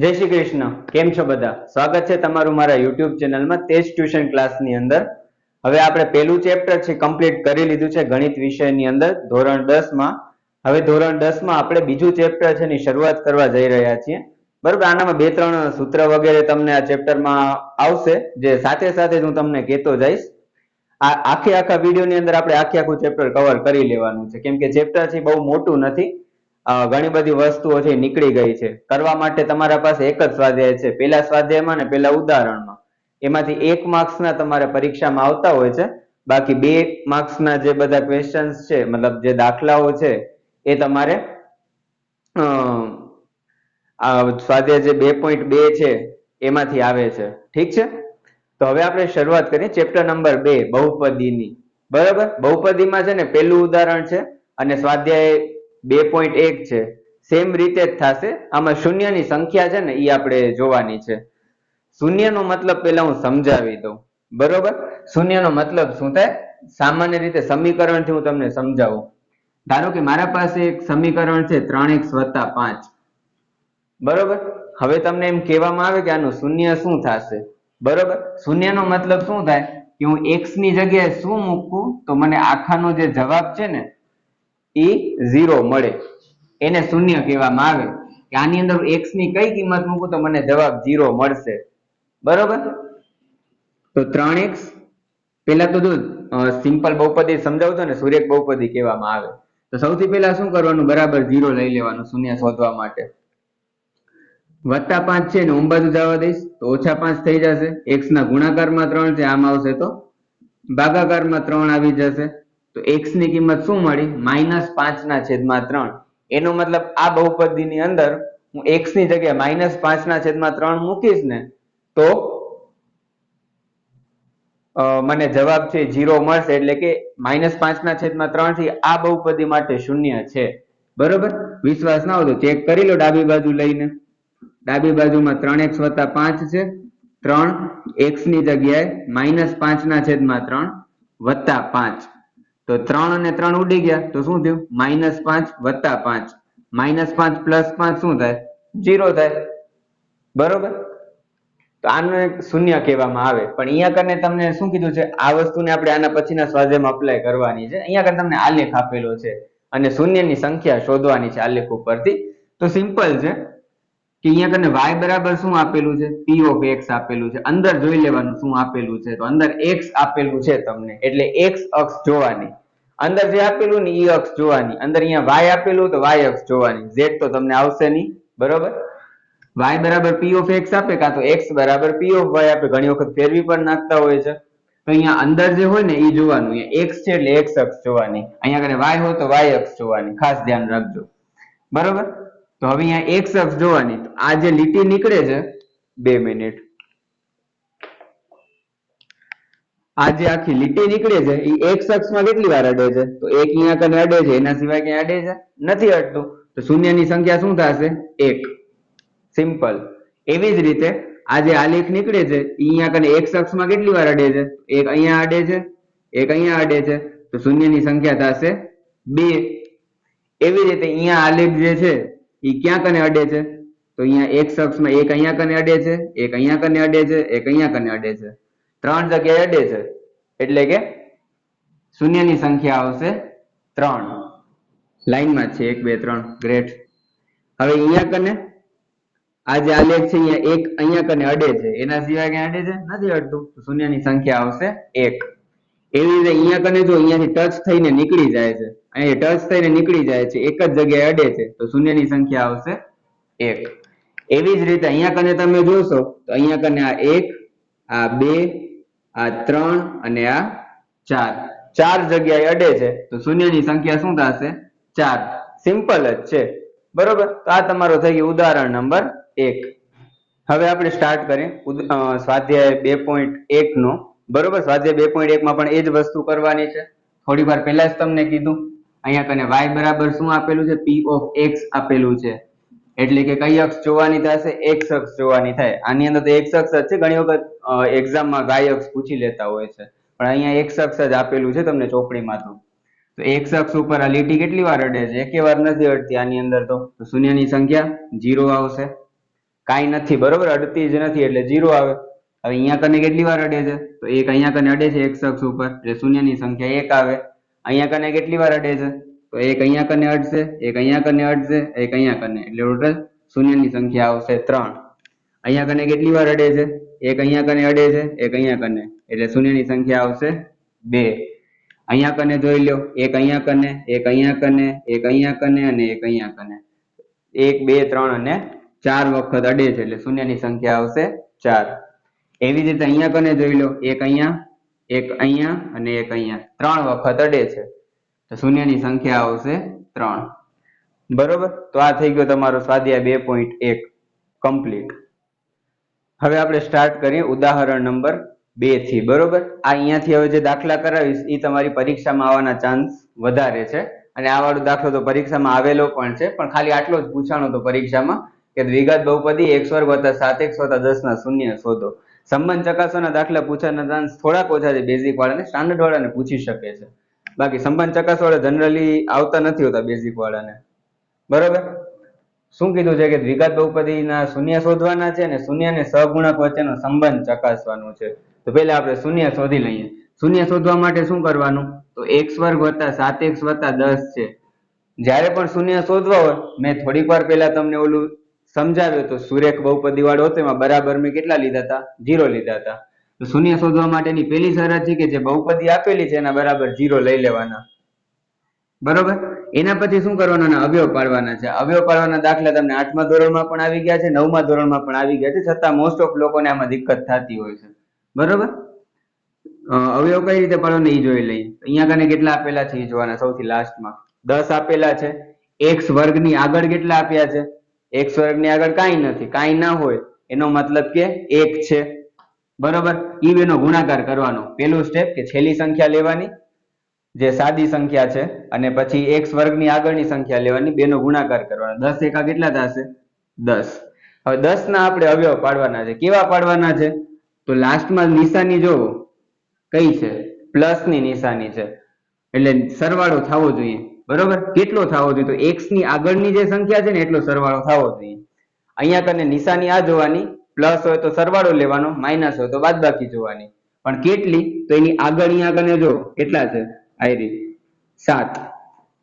જય શ્રી કૃષ્ણ. કેમ છો બધા? સ્વાગત છે તમારું મારા YouTube ચેનલમાં તેજ ટ્યુશન ક્લાસની અંદર. હવે આપણે પહેલું ચેપ્ટર છે કમ્પ્લીટ કરી લીધું છે ગણિત વિષયની અંદર ધોરણ 10 માં. હવે ધોરણ 10 માં આપણે બીજું ચેપ્ટર છે ની શરૂઆત કરવા જઈ રહ્યા છીએ. બરોબર, આનામાં બે ત્રણ સૂત્ર વગેરે તમને આ ચેપ્ટરમાં આવશે જે સાથે સાથે હું તમને કહેતો જઈશ. આ આખા વિડીયોની અંદર આપણે આખું ચેપ્ટર કવર કરી લેવાનું છે કેમ કે ચેપ્ટર છે બહુ મોટું નથી. ઘણી બધી વસ્તુઓ છે નીકળી ગઈ છે. કરવા માટે તમારા પાસે એક જ સ્વાધ્યાય છે, પહેલા સ્વાધ્યાયમાં ને પહેલા ઉદાહરણમાં. એમાંથી 1 માર્ક્સના તમારે પરીક્ષામાં આવતા હોય છે. બાકી 2 માર્ક્સના જે બધા ક્વેશ્ચન્સ છે, મતલબ જે દાખલાઓ છે એ તમારે સ્વાધ્યાય જે 2.2 છે એમાંથી આવે છે. ઠીક છે, તો હવે આપણે શરૂઆત કરીએ ચેપ્ટર નંબર 2 બહુપદીની. બરાબર, બહુપદીમાં છે ને પહેલું ઉદાહરણ છે અને સ્વાધ્યાય 2.1 છે. સેમ રીતે જ થશે. આમાં શૂન્યની સંખ્યા છે ને એ આપણે જોવાની છે. શૂન્યનો મતલબ પહેલા હું સમજાવી દઉં. બરોબર, શૂન્યનો મતલબ શું થાય? સામાન્ય રીતે સમીકરણથી હું તમને સમજાવું. ધારો કે મારા પાસે એક સમીકરણ છે 3x + 5. બરોબર, હવે તમને એમ કહેવામાં આવે કે આનું શૂન્ય શું થશે? બરોબર, શૂન્યનો મતલબ શું થાય કે હું x ની જગ્યાએ શું મૂકું તો મને આખાનો જે જવાબ છે ને એ 0 મળે. એને શૂન્ય કહેવામાં આવે કે આની અંદર x ની કઈ કિંમત મૂકું તો મને જવાબ 0 મળશે. બરોબર, તો 3x પહેલા તો જો સિમ્પલ બહુપદી સમજાવતો ને સૂર્યક બહુપદી કહેવામાં આવે. તો સૌથી પહેલા શું કરવાનું? બરાબર 0 લઈ લેવાનું શૂન્ય શોધવા માટે. +5 છે ને હું બાજુ જવા દઈશ તો -5 થઈ જશે. x ના ગુણાકારમાં 3 છે, આમ આવશે તો ભાગાકારમાં 3 આવી જશે. તો x ની કિંમત શું મળી? -5/3. એનો મતલબ આ બહુપદીની અંદર હું x ની જગ્યાએ -5/3 મૂકીશ ને તો મને જવાબ છે 0 મળશે. એટલે કે -5/3 થી આ બહુપદી માટે શૂન્ય છે. બરોબર, વિશ્વાસ ના હોય તો ચેક કરી લો ડાબી બાજુ લઈને. ડાબી બાજુમાં 3x + 5 છે. 3 x ની જગ્યાએ -5/3 + 5. તો 3 અને 3 ઉડી ગયા તો શું થયું? -5 + 5. -5 + 5 શું થાય? 0 થાય. બરોબર, તો આનું એક શૂન્ય કહેવામાં આવે. પણ અહીંયા કરીને તમને શું કીધું છે? આ વસ્તુને આપણે આના પછીના સ્વાધ્યાયમાં અપ્લાય કરવાની છે. અહીંયા કરીને તમને આલેખ આપેલો છે અને શૂન્યની સંખ્યા શોધવાની છે આલેખ ઉપરથી. તો સિમ્પલ છે કે અહીંયા કને y બરાબર શું આપેલું છે? p of x આપેલું છે. અંદર જોઈ લેવાનું શું આપેલું છે. તો અંદર x આપેલું છે તમને, એટલે x અક્ષ જોવાની. અંદર જે આપેલું ને એ અક્ષ જોવાની. અંદર અહીંયા y આપેલું તો y અક્ષ જોવાની. z તો તમને આવશે નહીં. બરોબર, y બરાબર p of x આપે કાં તો x બરાબર p of y આપે. ઘણી વખત ફેરવી પણ નાખતા હોય છે. તો અહીંયા અંદર જે હોય ને એ જોવાનું. અહીંયા x છે એટલે x અક્ષ જોવાની. અહીંયા કને y હોય તો y અક્ષ જોવાની. ખાસ ધ્યાન રાખજો. બરોબર, તો હવે અહીંયા x અક્ષ જોવાની. તો આ જે લીટી નીકળે છે, 2 મિનિટ, આ જે આખી લીટી નીકળે છે એ x અક્ષમાં કેટલી વાર અડે છે? તો એક અહીંયા કને અડે છે, એના સિવાય ક્યાં અડે છે? નથી અડતું. તો શૂન્યની સંખ્યા શું થશે? 1. સિમ્પલ. એવી જ રીતે આ જે આલેખ નીકળે છે એ અહીંયા કને x અક્ષમાં કેટલી વાર અડે છે? એક અહીંયા અડે છે, એક અહીંયા અડે છે. તો શૂન્યની સંખ્યા થશે 2. એવી રીતે અહીંયા આલેખ જે છે એ ક્યાં કને અડે છે? તો અહીંયા x અક્ષમાં એક અહીંયા કને અડે છે, એક અહીંયા કને અડે છે, એક અહીંયા કને અડે છે. 3 જગ્યાએ અડે છે, એટલે કે શૂન્યની સંખ્યા આવશે 3. લાઈનમાં છે 1 2 3. ગ્રેટ. હવે અહીંયા કને આ જે આલેખ છે અહીંયા એક અહીંયા કને અડે છે, એના સિવાય ક્યાં અડે છે? નથી અડતું. તો શૂન્યની સંખ્યા આવશે 1. એવી રીતે અહીંયા કને જો અહીંયાથી ટચ થઈને નીકળી જાય છે, અહીં ટચ થઈને નીકળી જાય છે, એક જ જગ્યાએ અડે છે, તો શૂન્યની સંખ્યા આવશે 1. એવી જ રીતે અહીંયા કને તમે જોશો તો અહીંયા કને આ 1, આ 2, આ 3 અને આ 4, 4 જગ્યાએ અડે છે. તો શૂન્યની સંખ્યા શું થશે? 4. સિમ્પલ જ છે. બરોબર, તો આ તમારો થઈ ગયું ઉદાહરણ નંબર 1. હવે આપણે સ્ટાર્ટ કરીએ સ્વાધ્યાય 2.1 નો. બરોબર, સ્વાધ્યાય 2.1 માં પણ એ જ વસ્તુ કરવાની છે. થોડી વાર પહેલા જ તમને કીધું. અહીંયા કને y બરાબર શું આપેલું છે? p of x આપેલું છે. એટલે કે કઈ અક્ષ જોવાની થશે? x અક્ષ જોવાની થાય. આની અંદર તો x અક્ષ જ છે. ઘણી વખત એક્ઝામમાં y અક્ષ પૂછી લેતા હોય છે, પણ અહીંયા x અક્ષ જ આપેલું છે તમને ચોપડીમાં. તો x અક્ષ ઉપર આ લીટી કેટલી વાર અડે છે? એકે વાર નથી અડતી આની અંદર. તો શૂન્યની સંખ્યા 0 આવશે. કાંઈ નથી, બરોબર, અડતી જ નથી એટલે 0 આવે. હવે અહીંયા કને કેટલી વાર અડે છે? તો એક અહીંયા કને અડે છે x અક્ષ ઉપર એટલે શૂન્યની સંખ્યા 1 આવે. અહીંયા કને કેટલી વાર અડે છે? તો એક અહીંયા કને અડશે, એક અહીંયા કને અડશે, એક અહીંયા કને, એટલે ટોટલ શૂન્યની સંખ્યા આવશે 3. અહીંયા કને કેટલી વાર અડે છે? એક અહીંયા કને અડે છે, એક અહીંયા કને, એટલે શૂન્યની સંખ્યા આવશે 2. અહીંયા કને જોઈ લો, એક અહીંયા કને, એક અહીંયા કને, એક અહીંયા કને અને એક અહીંયા કને, 1 2 3 અને 4 વખત અડે છે એટલે શૂન્યની સંખ્યા આવશે 4. એવી રીતે અહીંયા કને જોઈ લો, એક અહીંયા અને એક અહીંયા, 3 વખત અડે છે તો શૂન્યની સંખ્યા આવશે 3. બરોબર, તો આ થઈ ગયો તમારો સ્વાધ્યાય 2.1 કમ્પ્લીટ. હવે આપણે સ્ટાર્ટ કરીએ ઉદાહરણ નંબર 2 થી. બરોબર, આ અહીંયાથી હવે જે દાખલા કરાવીશ એ તમારી પરીક્ષામાં આવવાના ચાન્સ વધારે છે, અને આ વાળો દાખલો તો પરીક્ષામાં આવેલો પણ છે, પણ ખાલી આટલો જ પૂછાણો હતો પરીક્ષામાં કે દ્વિઘાત બહુપદી x વર્ગ વત્તા 7x વત્તા 10 ના શૂન્ય શોધો. સંબંધ ચકાસવાના દાખલા પૂછવાના ચાન્સ થોડાક ઓછા છે, બેઝિક વાળાને, સ્ટાન્ડર્ડ વાળાને પૂછી શકે છે, બાકી સંબંધ ચકાસવાળા જનરલી આવતા નથી હોતા બેઝિક વાળાને. બરોબર, શું કીધું છે કે દ્વિઘાત બહુપદીના શૂન્ય શોધવાના છે અને શૂન્ય અને સહગુણક વચ્ચેનો સંબંધ ચકાસવાનો છે. તો પહેલા આપણે શૂન્ય શોધી લઈએ. શૂન્ય શોધવા માટે શું કરવાનું? તો x વર્ગ વત્તા 7x વત્તા 10 છે. જ્યારે પણ શૂન્ય શોધવા હોય, મેં થોડીક વાર પહેલા તમને ઓલું સમજાવ્યું તો સુરેખ બહુપદી વાળો હતો, એમાં બરાબર મેં કેટલા લીધા હતા? 0 લીધા હતા. તો શૂન્ય શોધવા માટેની પહેલી શરત છે કે જે બહુપદી આપેલી છે એના બરાબર 0 લઈ લેવાના. બરોબર, એના પછી શું કરવાનું? અવયવ પાડવાના છે. અવયવ પાડવાના દાખલા તમને 8મા ધોરણમાં પણ આવી ગયા છે, 9મા ધોરણમાં પણ આવી ગયા છે, છતાં મોસ્ટ ઓફ લોકોને આમાં દિક્કત થતી હોય છે. બરોબર, અવયવ કઈ રીતે પાડવાના એ જોઈ લઈએ. અહીંયા કને કેટલા આપેલા છે એ જોવાના. સૌથી લાસ્ટમાં 10 આપેલા છે. x વર્ગની આગળ કેટલા આપ્યા છે? x વર્ગની આગળ કાંઈ નથી, કાંઈ ના હોય એનો મતલબ કે 1 છે. બરોબર, ઈ બેનો ગુણાકાર કરવાનો. પેલું સ્ટેપ કે છેલ્લી સંખ્યા લેવાની જે સાદી સંખ્યા છે, અને પછી x વર્ગની આગળની સંખ્યા લેવાની, બેનો ગુણાકાર કરવાનો. 10 એકા કેટલા થશે? 10. હવે 10 ના આપણે અવયવ પાડવાના છે. કેવા પાડવાના છે? તો લાસ્ટમાં નિશાની જોવો કઈ છે? પ્લસ ની નિશાની છે, એટલે સરવાળો થવો જોઈએ. બરોબર, કેટલો થવો જોઈએ? તો x ની આગળની જે સંખ્યા છે ને એટલો સરવાળો થવો જોઈએ. અહીંયા કને નિશાની આ જોવાની, પ્લસ હોય તો સરવાળો લેવાનો, માઇનસ હોય તો બાદબાકી જોવાની. પણ કેટલી? તો એની આગળ અહીંયા કને જો કેટલા છે? આયરી 7,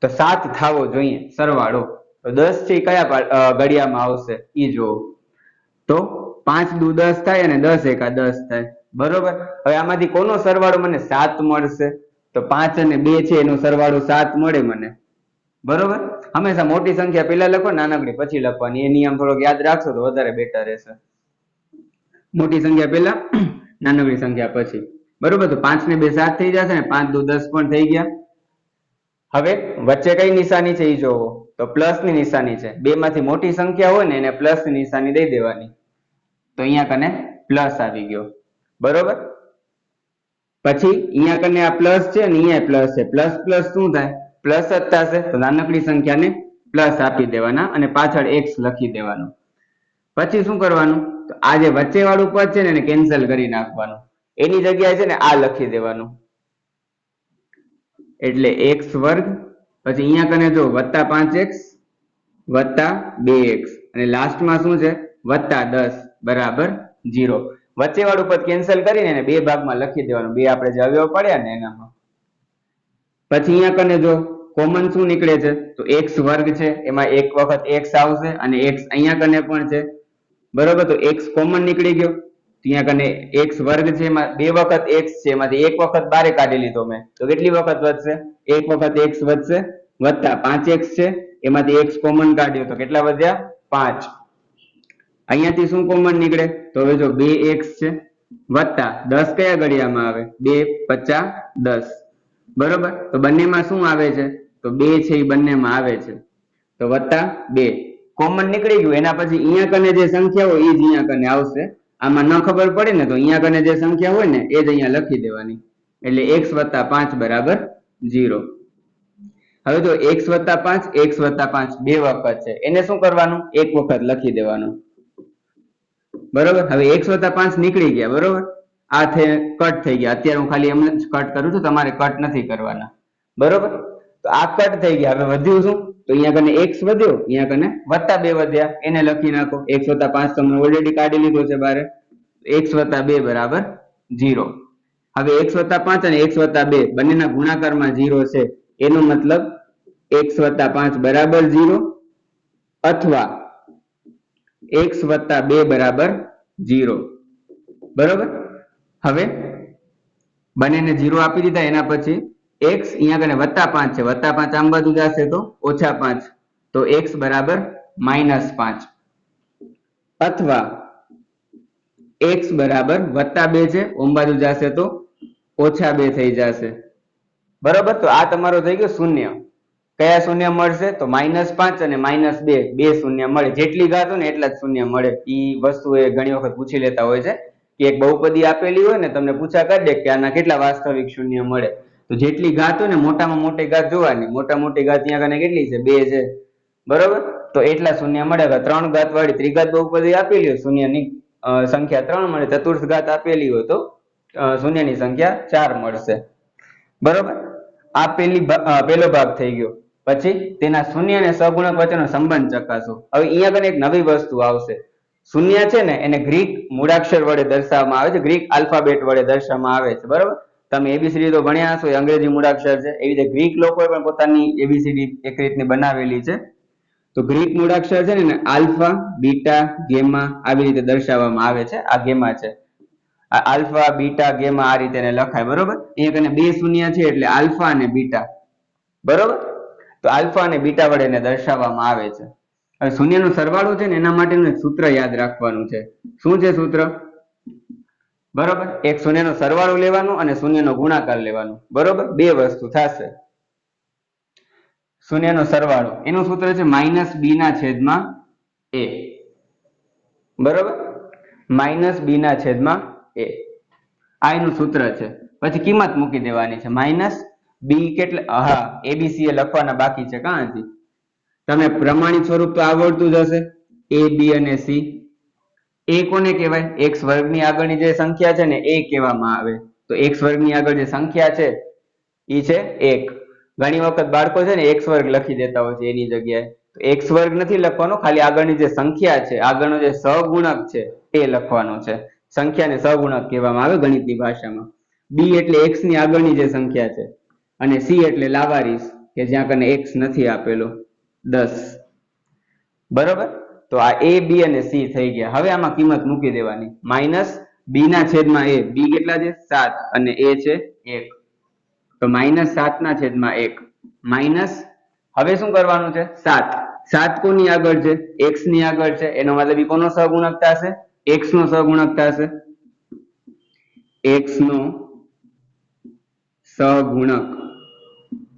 તો 7 થવો જોઈએ સરવાળો. તો 10 છે એ કયા ઘડિયામાં આવશે ઈ જોવો. તો 5 દુ 10 થાય અને 10 એકા 10 થાય. બરોબર, હવે આમાંથી કોનો સરવાળો મને 7 મળશે? તો 5 અને 2 છે એનો સરવાળો 7 મળે મને. બરોબર, હંમેશા મોટી સંખ્યા પહેલા લખો, નાનકડી પછી લખવાની. એ નિયમ થોડોક યાદ રાખશો તો વધારે બેટર રહેશે. મોટી સંખ્યા પહેલા, નાનકડી સંખ્યા પછી. બરોબર, તો 5 ને 2 7 થઈ જશે ને 5 દુ 10 પણ થઈ ગયા. હવે વચ્ચે કઈ નિશાની છે એ જોવો. તો પ્લસ ની નિશાની છે. બે માંથી મોટી સંખ્યા હોય ને એને પ્લસ ની નિશાની દઈ દેવાની. તો અહીંયા કને પ્લસ આવી ગયો. બરોબર, પછી અહીંયા કને આ પ્લસ છે ને અહીંયા પ્લસ છે. પ્લસ પ્લસ શું થાય? પ્લસ જ થશે. તો નાનકડી સંખ્યાને પ્લસ આપી દેવાના અને પાછળ x લખી દેવાનું. પછી શું કરવાનું? તો આ જે વચ્ચે વાળું પદ છે ને એને કેન્સલ કરી નાખવાનું. એની જગ્યાએ છે ને આ લખી દેવાનું, એટલે x વર્ગ, પછી અહીંયા કને જો વત્તા 5x વત્તા 2x, અને લાસ્ટમાં શું છે? વત્તા 10 બરાબર 0. વચ્ચે વાળું પદ કેન્સલ કરીને એને બે ભાગમાં લખી દેવાનું, બે આપણે જે અવયવ પડ્યા ને એનામાં. પછી અહીંયા કને જો કોમન શું નીકળે છે? તો x વર્ગ છે, એમાં એક વખત x આવશે અને x અહીંયા કને પણ છે. બરોબર, તો x કોમન નીકળી ગયો. અહીંયા કને x વર્ગ છે, એમાં બે વખત x છે, એમાંથી એક વખત બારે કાઢી લીધો મેં, તો કેટલી વખત વધશે? એક વખત x વધશે, વત્તા 5x છે, એમાંથી x કોમન કાઢ્યો તો કેટલા વધ્યા? 5. અહીંયાથી શું કોમન નીકળે? તો હવે જો 2x છે, વત્તા 10 કયા ઘડિયામાં આવે? 2 50 10. બરોબર, તો બંનેમાં શું આવે છે? તો 2 છે એ બંનેમાં આવે છે, તો વત્તા 2 કોમન નીકળી ગયું. એના પછી અહીંયા કને જે સંખ્યા હોય એ જ અહીંયા કને આવશે. આમાં ન ખબર પડે ને તો અહીંયા કને જે સંખ્યા હોય ને એ જ અહીંયા લખી દેવાની, એટલે x વત્તા 5 બરાબર 0. હવે જો x વત્તા 5 x વત્તા 5 બે વખત છે, એને શું કરવાનું? એક વખત લખી દેવાનું. બરોબર, હવે x વત્તા 5 નીકળી ગયા. બરોબર, આ કટ થઈ ગયા. અત્યારે હું ખાલી એમને જ કટ કરું છું, તમારે કટ નથી કરવાના. બરોબર, તો આ કટ થઈ ગયા. હવે વધ્યું શું? તો અહીંયા કને x વધ્યો, અહીંયા કને +2 વધ્યા, એને લખી નાખો. x + 5 તમે ઓલરેડી કાઢી લીધો છે બારે. x + 2 બરાબર 0. હવે x + 5 અને x + 2 બંનેના ગુણાકારમાં 0 છે, એનો મતલબ x + 5 બરાબર 0 અથવા x + 2 બરાબર 0. બરોબર. હવે બંનેને 0 આપી દીધા, એના પછી x અહીંયા કને +5 છે, +5 આમ બાજુ જશે તો -5, તો x બરાબર -5 અથવા x બરાબર +2 છે, ઓમ બાજુ જશે તો -2 થઈ જશે. બરોબર. તો આ તમારો થઈ ગયો શૂન્ય. કયા શૂન્ય મળશે? તો -5 અને -2 બે શૂન્ય મળે. જેટલી ઘાત હોય ને એટલા જ શૂન્ય મળે. ઈ વસ્તુ એ ઘણી વખત પૂછી લેતા હોય છે કે એક બહુપદી આપેલી હોય ને, તમને પૂછા કરી દે કે આના કેટલા વાસ્તવિક શૂન્ય મળે, તો જેટલી ઘાત હોય ને મોટામાં મોટી ઘાત જોવાની. મોટી ઘાત ત્યાં કને કેટલી છે? 2 છે. બરોબર. તો એટલા શૂન્ય મળે. 3 ઘાત વાળી ત્રિઘાત બહુપદી આપેલી હોય, શૂન્યની સંખ્યા 3 મળે. ચતુર્થ ઘાત આપેલી હોય તો શૂન્યની સંખ્યા 4 મળશે. બરોબર. આ પેલો ભાગ થઈ ગયો. પછી તેના શૂન્ય અને સહગુણક વચ્ચેનો સંબંધ ચકાસો. હવે અહીંયા કને એક નવી વસ્તુ આવશે. શૂન્ય છે ને એને ગ્રીક મૂળાક્ષર વડે દર્શાવવામાં આવે છે, ગ્રીક આલ્ફાબેટ વડે દર્શાવવામાં આવે છે. બરોબર. તમે એબીસીડી તો ભણ્યા હશો, એ અંગ્રેજી મૂળાક્ષર છે. એવી રીતે ગ્રીક લોકોએ પણ પોતાની એબીસીડી એક રીતની બનાવેલી છે. તો ગ્રીક મૂળાક્ષર છે ને આલ્ફા, બીટા, ગેમા આવી રીતે દર્શાવવામાં આવે છે. આ ગેમા છે. આલ્ફા, બીટા, ગેમા આ રીતે લખાય. બરોબર. અહીંયા કને બે શૂન્ય છે એટલે આલ્ફા અને બીટા. બરોબર. તો આલ્ફા અને બીટા વડે એને દર્શાવવામાં આવે છે. હવે શૂન્યનો સરવાળો છે ને એના માટેનું એક સૂત્ર યાદ રાખવાનું છે. શું છે સૂત્ર? બરોબર. એક શૂન્યનો સરવાળો લેવાનો અને શૂન્યનો ગુણાકાર લેવાનો. બરોબર. બે વસ્તુ થશે. શૂન્યનો સરવાળો એનું સૂત્ર છે -b/a. બરોબર. -b/a. આ એનું સૂત્ર છે. પછી કિંમત મૂકી દેવાની છે. -b કેટલા? હા, abc એ લખવાના બાકી છે. કાંથી તમે પ્રમાણિત સ્વરૂપ તો આવડતું જ હશે. a, b અને c. a કોને કહેવાય? x વર્ગની આગળની જે સંખ્યા છે ને એ કહેવામાં આવે. તો x વર્ગની આગળ જે સંખ્યા છે એ છે 1. ઘણી વખત બાળકો છે ને x વર્ગ લખી દેતા હોય છે એની જગ્યાએ. તો x વર્ગ નથી લખવાનો, ખાલી આગળની જે સંખ્યા છે, આગળનો જે સહગુણક છે એ લખવાનો છે. સંખ્યાને સહગુણક કહેવામાં આવે ગણિતની ભાષામાં. b એટલે x ની આગળની જે સંખ્યા છે અને c એટલે લાવારીસ કે જ્યાં કને x નથી આપેલો, 10. બરોબર. તો આ a, b અને c થઈ ગયા. હવે આમાં કિંમત મૂકી દેવાની. -b/a. b કેટલા છે? 7 અને a છે 1. તો -7/1 માઇનસ, હવે શું કરવાનું છે? 7. 7 કોની આગળ છે? x ની આગળ છે. એનો મતલબ ઈ કોનો સહગુણક થશે? x નો સહગુણક થશે. x નો સહગુણક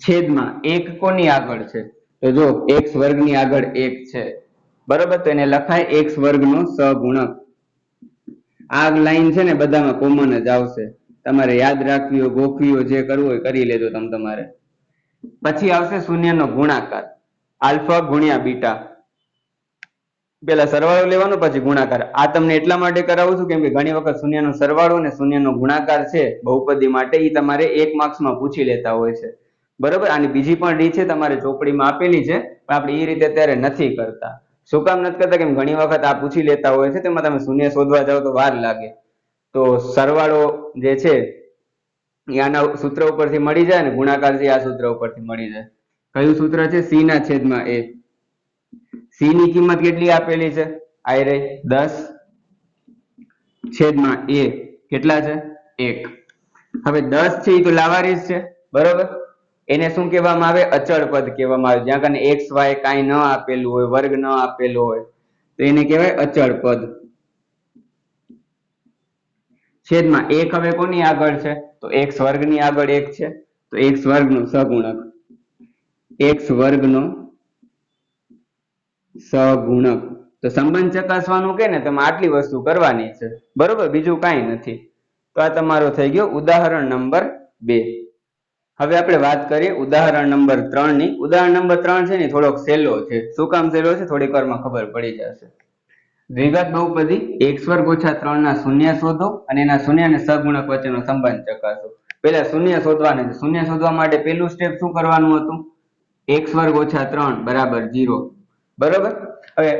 છેદમાં 1 કોની આગળ છે? તો જો x વર્ગની આગળ 1 છે. બરોબર. તો એને લખાય x વર્ગનો સહગુણક. આ લાઈન છે ને બધામાં કોમન જ આવશે. તમારે યાદ રાખવી હોય, ગોખવી હોય, જે કરવું હોય કરી લેજો તમારે. પછી આવશે શૂન્યનો ગુણાકાર. આલ્ફા ગુણ્યા બીટા. પેલા સરવાળો લેવાનો પછી ગુણાકાર. આ તમને એટલા માટે કરાવું છું કેમ કે ઘણી વખત શૂન્યનો સરવાળો અને શૂન્યનો ગુણાકાર છે બહુપદી માટે, એ તમારે 1 માર્ક્સમાં પૂછી લેતા હોય છે. બરોબર. આની બીજી પણ રીત છે, તમારે ચોપડીમાં આપેલી છે, પણ આપણે એ રીતે અત્યારે નથી કરતા. શું કામ નથી કરતા? કેમ ઘણી વખત આ પૂછી લેતા હોય છે, તેમાં તમે શૂન્ય શોધવા જાઓ તો વાર લાગે. તો સરવાળો જે છે એ આના સૂત્ર ઉપરથી મળી જાય ને ગુણાકાર છે આ સૂત્ર ઉપરથી મળી જાય. કયું સૂત્ર છે? c/a. c ની કિંમત કેટલી આપેલી છે? આ રહી 10/a. કેટલા છે? 1. હવે 10 છે એ તો લાવારીસ છે. બરોબર. એને શું કહેવામાં આવે? અચળ પદ કહેવામાં આવે. જ્યાં કને x, y કાંઈ ન આપેલું હોય, વર્ગ ન આપેલો હોય, તો એને કહેવાય અચળ પદ. છેદમાં 1 હવે કોની આગળ છે? તો x વર્ગની આગળ 1 છે. તો x વર્ગનો સહગુણક. x વર્ગનો સહગુણક. તો સંબંધ ચકાસવાનું કે ને તમે આટલી વસ્તુ કરવાની છે. બરોબર. બીજું કાંઈ નથી. તો આ તમારો થઈ ગયો ઉદાહરણ નંબર 2. હવે આપણે વાત કરીએ ઉદાહરણ નંબર 3 ની. ઉદાહરણ નંબર 3 છે ને થોડોક સહેલો છે. શું કામ સહેલો છે? થોડીક વારમાં ખબર પડી જશે. દ્વિઘાત બહુપદી x² - 3 ના શૂન્ય શોધો અને એના શૂન્ય અને સહગુણક વચ્ચેનો સંબંધ ચકાસો. પહેલા શૂન્ય શોધવાના છે. શૂન્ય શોધવા માટે પહેલું સ્ટેપ શું કરવાનું હતું? x વર્ગ ઓછા 3 બરાબર 0. બરોબર. હવે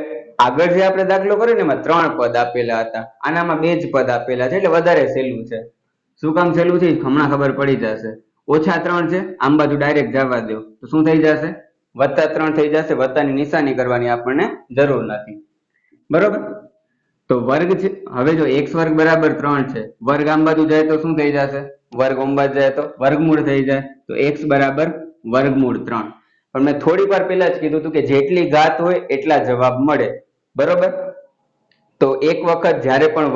આગળ જે આપણે દાખલો કર્યો ને એમાં 3 પદ આપેલા હતા, આનામાં 2 જ પદ આપેલા છે એટલે વધારે સહેલું છે. શું કામ સહેલું છે હમણાં ખબર પડી જશે. ઓછા 3 છે, આમ બાજુ ડાયરેક્ટ જવા દો તો શું થઈ જશે? +3 થઈ જશે. વત્તાની નિશાની કરવાની આપણને જરૂર નથી. બરોબર. તો વર્ગ છે, હવે જો x વર્ગ બરાબર 3 છે, વર્ગ આમ બાજુ જાય તો શું થઈ જશે? વર્ગ ઓમ બાજુ જાય તો વર્ગમૂળ થઈ જાય, તો x બરાબર વર્ગમૂળ 3. પણ મેં થોડી વાર પહેલા જ કીધું હતું કે જેટલી ઘાત હોય એટલા જવાબ મળે. બરોબર. તો એક વખત જ્યારે પણ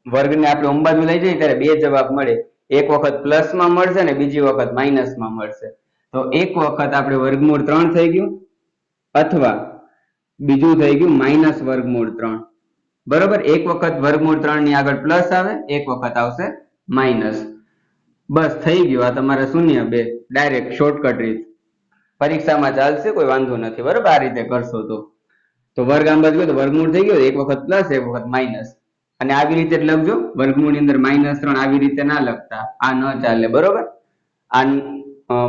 વર્ગને આપણે ઓમ બાજુ લઈ જઈએ ત્યારે 2 જવાબ મળે. એક વખત પ્લસમાં મળશે ને બીજી વખત માઇનસમાં મળશે. તો એક વખત આપણે વર્ગમૂળ 3 થઈ ગયું, અથવા બીજું થઈ ગયું માઇનસ વર્ગમૂળ 3. બરોબર. એક વખત વર્ગમૂળ 3 ની આગળ પ્લસ આવે, એક વખત આવશે માઇનસ. બસ થઈ ગયું. આ તમારે 0 2 ડાયરેક્ટ શોર્ટકટ રીત. પરીક્ષામાં ચાલશે, કોઈ વાંધો નથી. બરોબર. આ રીતે કરશો તો વર્ગ આમ બાજુ તો વર્ગમૂળ થઈ ગયો, એક વખત પ્લસ એક વખત માઇનસ. અને આવી રીતે જ લખજો, વર્ગમૂળ ની અંદર -3 આવી રીતે ના લખતા, આ ન ચાલે. બરોબર. આ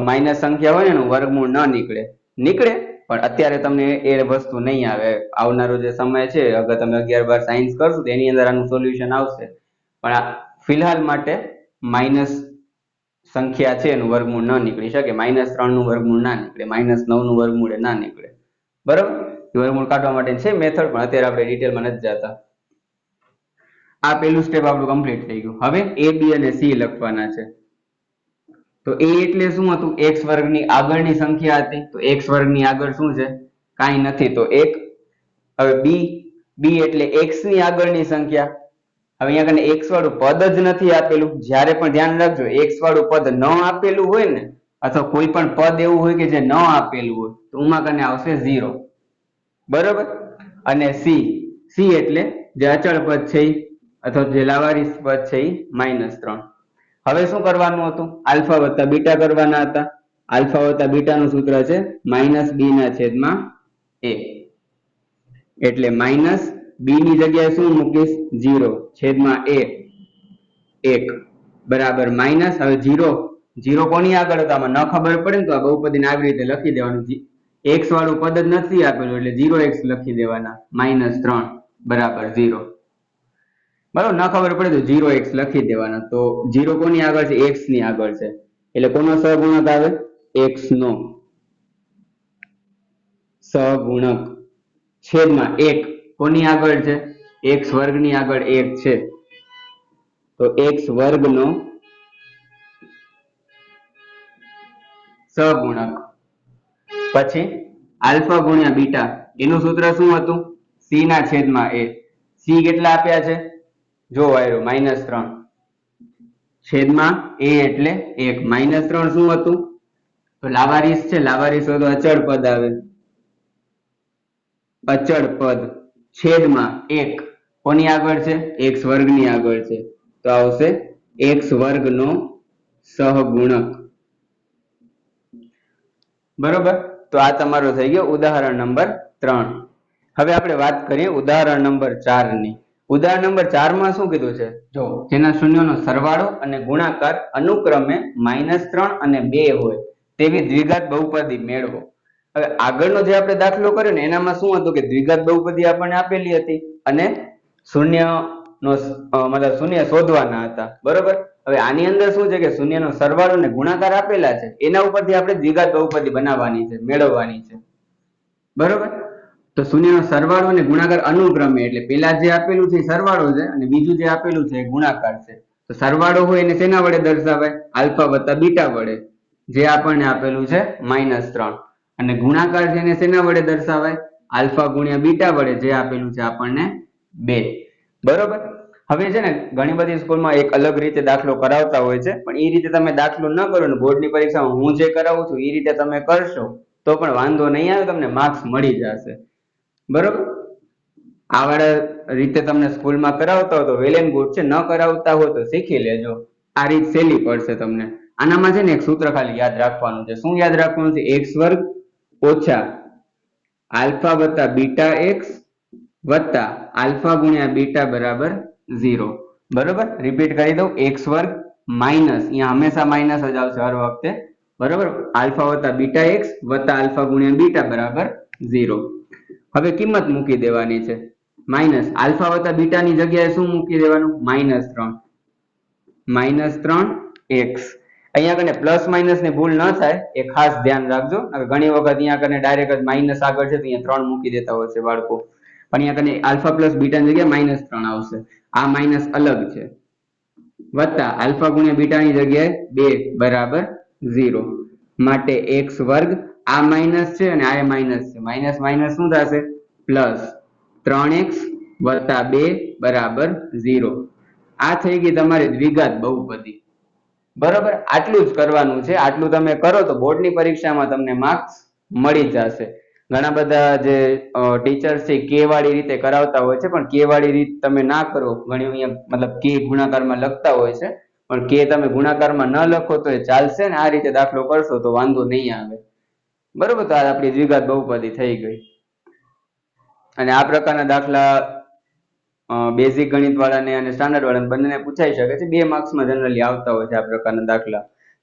માઇનસ સંખ્યા હોય ને એનું વર્ગમૂળ ન નીકળે પણ અત્યારે તમને એ વસ્તુ નહીં આવે. આવનારો જે સમય છે, અગર તમે 11-12 સાયન્સ કરશો તો એની અંદર આનું સોલ્યુશન આવશે. પણ આ ફિલહાલ માટે માઇનસ સંખ્યા છે એનું વર્ગમૂળ ન નીકળી શકે. -3 નું વર્ગમૂળ ના નીકળે, -9 નું વર્ગમૂળ ના નીકળે. બરાબર. વર્ગમૂળ કાઢવા માટે છે મેથડ, પણ અત્યારે આપણે ડિટેલમાં નથી જતા. આ પહેલું સ્ટેપ આપણું કમ્પ્લીટ થઈ ગયું. હવે a b અને c લખવાના છે. તો a એટલે શું હતું? x વર્ગની આગળની સંખ્યા હતી. તો x વર્ગની આગળ શું છે? કાંઈ નથી, તો 1. હવે b એટલે x ની આગળની સંખ્યા. હવે અહીંયા કને x વાળું પદ જ નથી આપેલું. જ્યારે પણ ધ્યાન રાખજો, x વાળું પદ ન આપેલું હોય ને, અથવા કોઈ પણ પદ એવું હોય કે જે ન આપેલું હોય, તો ઉમાં કને આવશે 0. બરોબર. અને c એટલે જે અચળ પદ છે અથવા જે લાવારીસ પદ છે એ -3. હવે શું કરવાનું હતું? આલ્ફા વત્તા બીટા કરવાના હતા. આલ્ફા વત્તા બીટા નું સૂત્ર છે -b/a. એટલે -b ની જગ્યાએ શું મૂકીશ? 0/a 1 બરાબર માઇનસ. હવે 0 કોની આગળ હતા આમાં ન ખબર પડે ને તો આ બહુપદીને આવી રીતે લખી દેવાનું. x વાળું પદ જ નથી આપેલું એટલે 0x લખી દેવાના. -3 બરાબર 0. બરાબર. ન ખબર પડે તો 0x લખી દેવાના. તો 0 કોની આગળ છે? x ની આગળ છે. એટલે કોનો સહગુણક આવે? x નો સહગુણક છેદમાં 1 કોની આગળ છે? x વર્ગની આગળ 1 છે, તો x વર્ગનો સહગુણક. પછી આલ્ફા ગુણ્યા બીટા, એનું સૂત્ર શું હતું? c ના છેદમાં a. c કેટલા આપ્યા છે? જો આવ્યો -3 છેદમાં a એટલે 1. -3 શું હતું? તો લાવારીસ છે. લાવારીસ હોય તો અચળ પદ આવે. અચળ પદ છેદમાં 1 કોની આગળ છે? x વર્ગની આગળ છે, તો આવશે x વર્ગનો સહગુણક. બરોબર. તો આ તમારો થઈ ગયો ઉદાહરણ નંબર 3. હવે આપણે વાત કરીએ ઉદાહરણ નંબર 4 ની. ઉદાહરણ નંબર 4 માં શું કીધું છે? જો જેના શૂન્યનો સરવાળો અને ગુણાકાર અનુક્રમે -3 અને 2 હોય તેવી દ્વિઘાત બહુપદી મેળવો. હવે આગળનો જે આપણે દાખલો કર્યો ને એનામાં શું હતું કે દ્વિઘાત બહુપદી આપણને આપેલી હતી અને શૂન્યનો મતલબ શૂન્ય શોધવાના હતા. બરોબર. હવે આની અંદર શું છે કે શૂન્યનો સરવાળો અને ગુણાકાર આપેલા છે, એના ઉપરથી આપણે દ્વિઘાત બહુપદી બનાવવાની છે, મેળવવાની છે. બરોબર. તો શૂન્યનો સરવાળો અને ગુણાકાર અનુક્રમે એટલે પેલા જે આપેલું છે એ સરવાળો છે અને બીજું જે આપેલું છે એ ગુણાકાર છે. તો સરવાળો હોય એને શેના વડે દર્શાવાય? આલ્ફા વત્તા બીટા વડે, જે આપણને આપેલું છે -3. અને ગુણાકાર છે એને શેના વડે દર્શાવાય? આલ્ફા ગુણ્યા બીટા વડે, જે આપેલું છે આપણને 2. બરોબર. હવે છે ને ઘણી બધી સ્કૂલમાં એક અલગ રીતે દાખલો કરાવતા હોય છે, પણ એ રીતે તમે દાખલો ન કરો ને બોર્ડની પરીક્ષામાં હું જે કરાવું છું એ રીતે તમે કરશો તો પણ વાંધો નહીં આવે, તમને માર્ક્સ મળી જશે. બરોબર. આવાળા રીતે તમને સ્કૂલમાં કરાવતા હોય તો વેલ એન્ડ ગુડ છે, ન કરાવતા હોય તો શીખી લેજો. આ રીત સહેલી પડશે તમને. આનામાં છે ને એક સૂત્ર ખાલી યાદ રાખવાનું છે. શું યાદ રાખવાનું છે? x વર્ગ ઓછા આલ્ફા વત્તા બીટા x વત્તા આલ્ફા ગુણ્યા બીટા બરાબર 0. બરોબર. રિપીટ કરી દઉં, x વર્ગ માઇનસ, અહીંયા હંમેશા માઇનસ જ આવશે હર વખતે, બરાબર, આલ્ફા વત્તા બીટા એક્સ વત્તા આલ્ફા ગુણ્યા બીટા બરાબર 0. હવે કિંમત મૂકી દેવાની છે માઇનસ આલ્ફા વત્તા બીટાની જગ્યાએ શું મૂકી દેવાનું? -3 અહીંયા કને પ્લસ માઇનસ ની ભૂલ ન થાય એ ખાસ ધ્યાન રાખજો. ઘણી વખત અહીંયા કને ડાયરેક્ટ જ માઇનસ આગળ છે તો અહીંયા 3 મૂકી દેતા હોય છે બાળકો, પણ અહીંયા કને આલ્ફા પ્લસ બીટાની જગ્યાએ -3 આવશે. આ માઇનસ અલગ છે. વત્તા આલ્ફા ગુણ્યા બીટાની જગ્યાએ 2 બરાબર 0 માટે x વર્ગ, આ માઇનસ છે અને આ માઇનસ છે, માઇનસ માઇનસ શું થશે? પ્લસ 3x વત્તા 2 બરાબર 0. આ થઈ ગઈ તમારી દ્વિઘાત બહુપદી. બરોબર, આટલું જ કરવાનું છે. આટલું તમે કરો તો બોર્ડની પરીક્ષામાં તમને માર્ક્સ મળી જશે. ઘણા બધા જે ટીચર્સ છે કે વાળી રીતે કરાવતા હોય છે, પણ કે વાળી રીત તમે ના કરો. ઘણી અહીંયા મતલબ કે ગુણાકારમાં લખતા હોય છે, પણ કે તમે ગુણાકારમાં ન લખો તો એ ચાલશે ને આ રીતે દાખલો કરશો તો વાંધો નહીં આવે. બરોબર, તો આ આપણી દ્વિઘાત બહુપદી થઈ ગઈ. અને આ પ્રકારના દાખલા બેઝિક ગણિત વાળાને અને સ્ટાન્ડર્ડ વાળાને બંનેને પૂછાઈ શકે છે. 2 માર્ક્સમાં જનરલી આવતા હોય છે આ પ્રકારના દાખલા.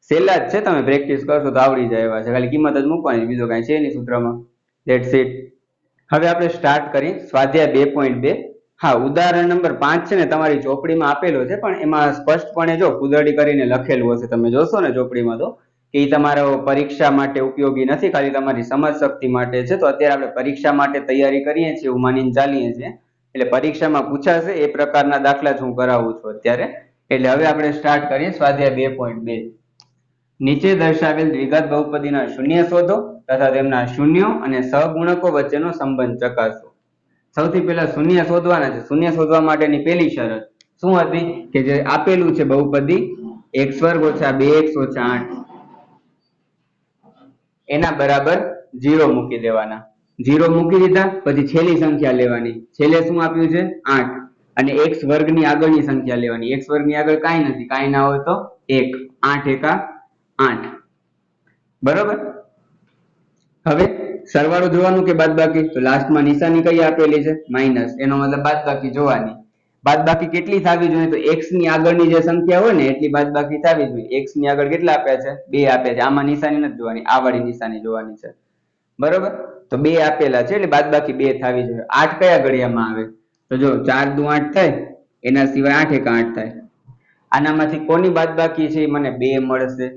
સહેલા જ છે, તમે પ્રેક્ટિસ કરશો તો આવડી જાય એવા છે. ખાલી કિંમત જ મૂકવાની, બીજો કાંઈ છે નહીં સૂત્રમાં. That's it. હવે આપણે સ્ટાર્ટ કરી સ્વાધ્યાય 2.2. હા, ઉદાહરણ નંબર 5 છે ને તમારી ચોપડીમાં આપેલો છે, પણ એમાં સ્પષ્ટપણે જો કુદરતી કરીને લખેલું હશે, તમે જોશો ને ચોપડીમાં તો કે એ તમારો પરીક્ષા માટે ઉપયોગી નથી, ખાલી તમારી સમજ શક્તિ માટે છે. તો અત્યારે આપણે પરીક્ષા માટે તૈયારી કરીએ છીએ એવું માનીને ચાલીએ છીએ, એટલે પરીક્ષામાં પૂછાશે એ પ્રકારના દાખલા જ હું કરાવું છું અત્યારે. એટલે હવે આપણે સ્ટાર્ટ કરીએ સ્વાધ્યાય 2.2. નીચે દર્શાવેલ દ્વિઘાત બહુપદીના શૂન્ય શોધો તથા તેમના શૂન્યો અને સહગુણકો વચ્ચેનો સંબંધ ચકાસો. સૌથી પહેલા શૂન્ય શોધવાના છે. શૂન્ય શોધવા માટેની પહેલી શરત શું હતી? કે જે આપેલું છે બહુપદી x વર્ગ ઓછા 2x ઓછા 8 એના બરાબર 0 મૂકી દેવાના. 0 મૂકી દીધા પછી છેલ્લી સંખ્યા લેવાની. છેલ્લે શું આપ્યું છે? 8. અને x વર્ગની આગળની સંખ્યા લેવાની. x વર્ગની આગળ કાંઈ નથી, કાંઈ ના હોય તો 1. 8 એકા 8. બરોબર. હવે સરવાળો જોવાનું કે બાદબાકી? તો લાસ્ટમાં નિશાની કઈ આપેલી છે? માઇનસ. એનો મતલબ બાદબાકી જોવાની. બાદબાકી કેટલી થવી જોઈએ? તો x ની આગળની જે સંખ્યા હોય ને એટલી બાદબાકી થવી જોઈએ. x ની આગળ કેટલા આપ્યા છે? 2 આપ્યા છે. આમાં નિશાની નથી જોવાની, આ વાળી નિશાની જોવાની છે. બરોબર, તો 2 આપેલા છે એટલે બાદબાકી 2 થવી જોઈએ. 8 કયા ઘડિયામાં આવે? તો જો 4 દુ 8 થાય, એના સિવાય 8 એકા 8 થાય. આનામાંથી કોની બાદબાકી છે એ મને 2 મળશે.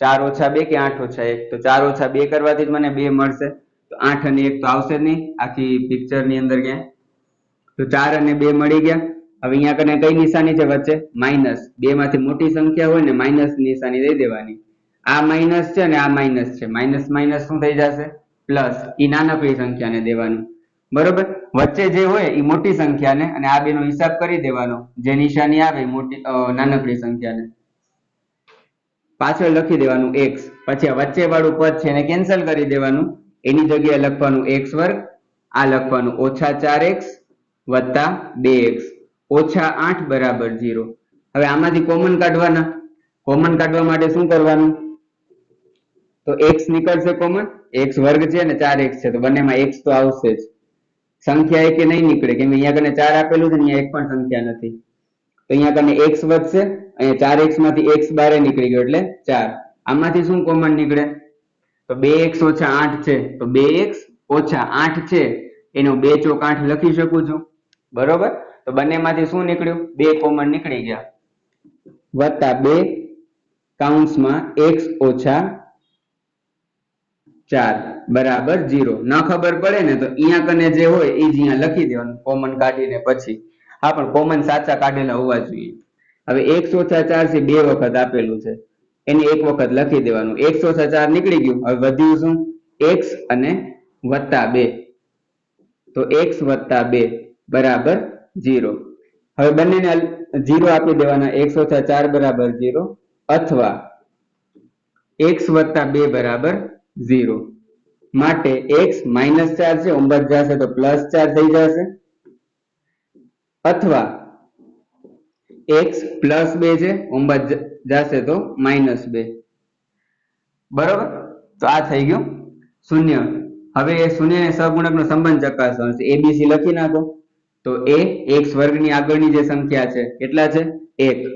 4 ઓછા 2 કે 8 ઓછા 1? તો 4 ઓછા 2 કરવાથી જ મને 2 મળશે. તો 8 અને 1 તો આવશે જ નહીં આખી પિક્ચર ની અંદર ક્યાંય. તો 4 અને 2 મળી ગયા. હવે અહીંયા કને કઈ નિશાની છે વચ્ચે? માઇનસ. 2 માંથી મોટી સંખ્યા હોય ને માઇનસ નિશાની દઈ દેવાની. આ માઇનસ છે અને આ માઇનસ છે. માઇનસ માઇનસ શું થઈ જશે? પ્લસ. એ નાનકડી સંખ્યાને દેવાનું. બરોબર, વચ્ચે જે હોય એ મોટી સંખ્યાને અને આ બેનો હિસાબ કરી દેવાનો. જે નિશાની આવે મોટી નાનકડી સંખ્યાને પાછળ લખી દેવાનું x. પછી આ વચ્ચે વાળું પદ છે એને કેન્સલ કરી દેવાનું. એની જગ્યાએ લખવાનું x વર્ગ, આ લખવાનું ઓછા 4x વત્તા 2x ઓછા 8 બરાબર 0. હવે આમાંથી કોમન કાઢવાના. કોમન કાઢવા માટે શું કરવાનું? તો x નીકળશે કોમન. x વર્ગ છે અને 4x છે તો બંનેમાં x તો આવશે જ. સંખ્યા એક નહીં નીકળે કેમ કે અહીંયા કને 4 આપેલું છે ને અહીંયા એક પણ સંખ્યા નથી. તો અહીંયા કને x વધશે, અહીંયા 4x માંથી x બારે નીકળી ગયો એટલે 4. આમાંથી શું કોમન નીકળે? તો 2x ઓછા 8 છે તો 2x ઓછા 8 છે એનો 2 ચોક 8 લખી શકું છું. બરોબર, તો બંનેમાંથી શું નીકળ્યું? 2 કોમન નીકળી ગયા. વત્તા 2 કૌંસમાં x ઓછા 4 બરાબર 0. ન ખબર પડે ને તો અહીંયા કને જે હોય એ જ અહીંયા લખી દેવાનું કોમન કાઢીને પછી. હા, પણ કોમન સાચા કાઢેલા હોવા જોઈએ. હવે x ઓછા 4 છે 2 વખત આપેલું છે, એને એક વખત લખી દેવાનું. x ઓછા 4 નીકળી ગયું. હવે વધ્યું શું? x અને વત્તા 2. તો x વત્તા 2 બરાબર 0. હવે બંનેને 0 આપી દેવાના. x ઓછા 4 બરાબર 0 અથવા x વત્તા 2 બરાબર 0. માટે x -4 છે, 9 જશે તો +4 થઈ જશે, અથવા x +2 છે, 9 જશે તો -2. બરોબર, તો આ થઈ ગયું શૂન્ય. હવે શૂન્ય અને સહગુણકનો સંબંધ ચકાસવાનો છે. abc લખી નાખો. તો a x વર્ગની આગળની જે સંખ્યા છે કેટલા છે? 1.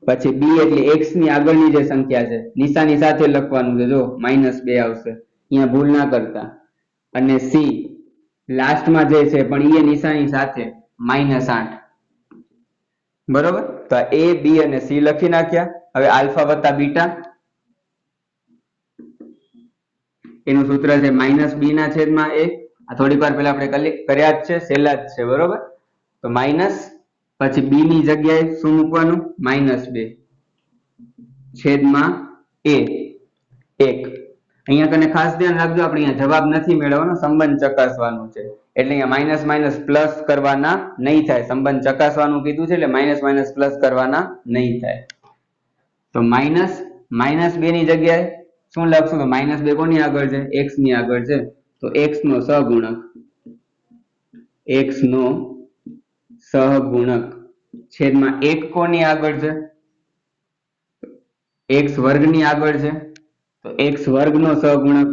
પછી બી એટલે એક્સ ની આગળની જે સંખ્યા છે નિશાની સાથે લખવાનું છે, જો -2 આવશે, અહીંયા ભૂલ ના કરતા. અને સી લાસ્ટમાં જે છે પણ એ નિશાની સાથે -8. બરોબર, તો એ બી અને સી લખી નાખ્યા. હવે આલ્ફા વત્તા બીટા એનું સૂત્ર છે -b ના છેદમાં a. આ થોડીક વાર પહેલા આપણે કર્યા જ છે, સહેલા જ છે. બરોબર, તો માઇનસ પછી b ની જગ્યાએ શું મૂકવાનું? -2 છેદમાં a 1. અહીંયા કને ખાસ ધ્યાન રાખજો, આપણે અહીંયા જવાબ નથી મેળવવાનો, સંબંધ ચકાસવાનું છે. એટલે અહીંયા માઇનસ માઇનસ પ્લસ કરવાના નહીં થાય. સંબંધ ચકાસવાનું કીધું છે એટલે માઇનસ માઇનસ પ્લસ કરવાના નહીં થાય. તો -2 ની જગ્યાએ શું લખશું? તો -2 કોની આગળ છે? x ની આગળ છે. તો x નો સહગુણક, x નો સહગુણક છેદમાં 1 કોની આગળ છે? x વર્ગ ની આગળ છે. તો x વર્ગ નો સહગુણક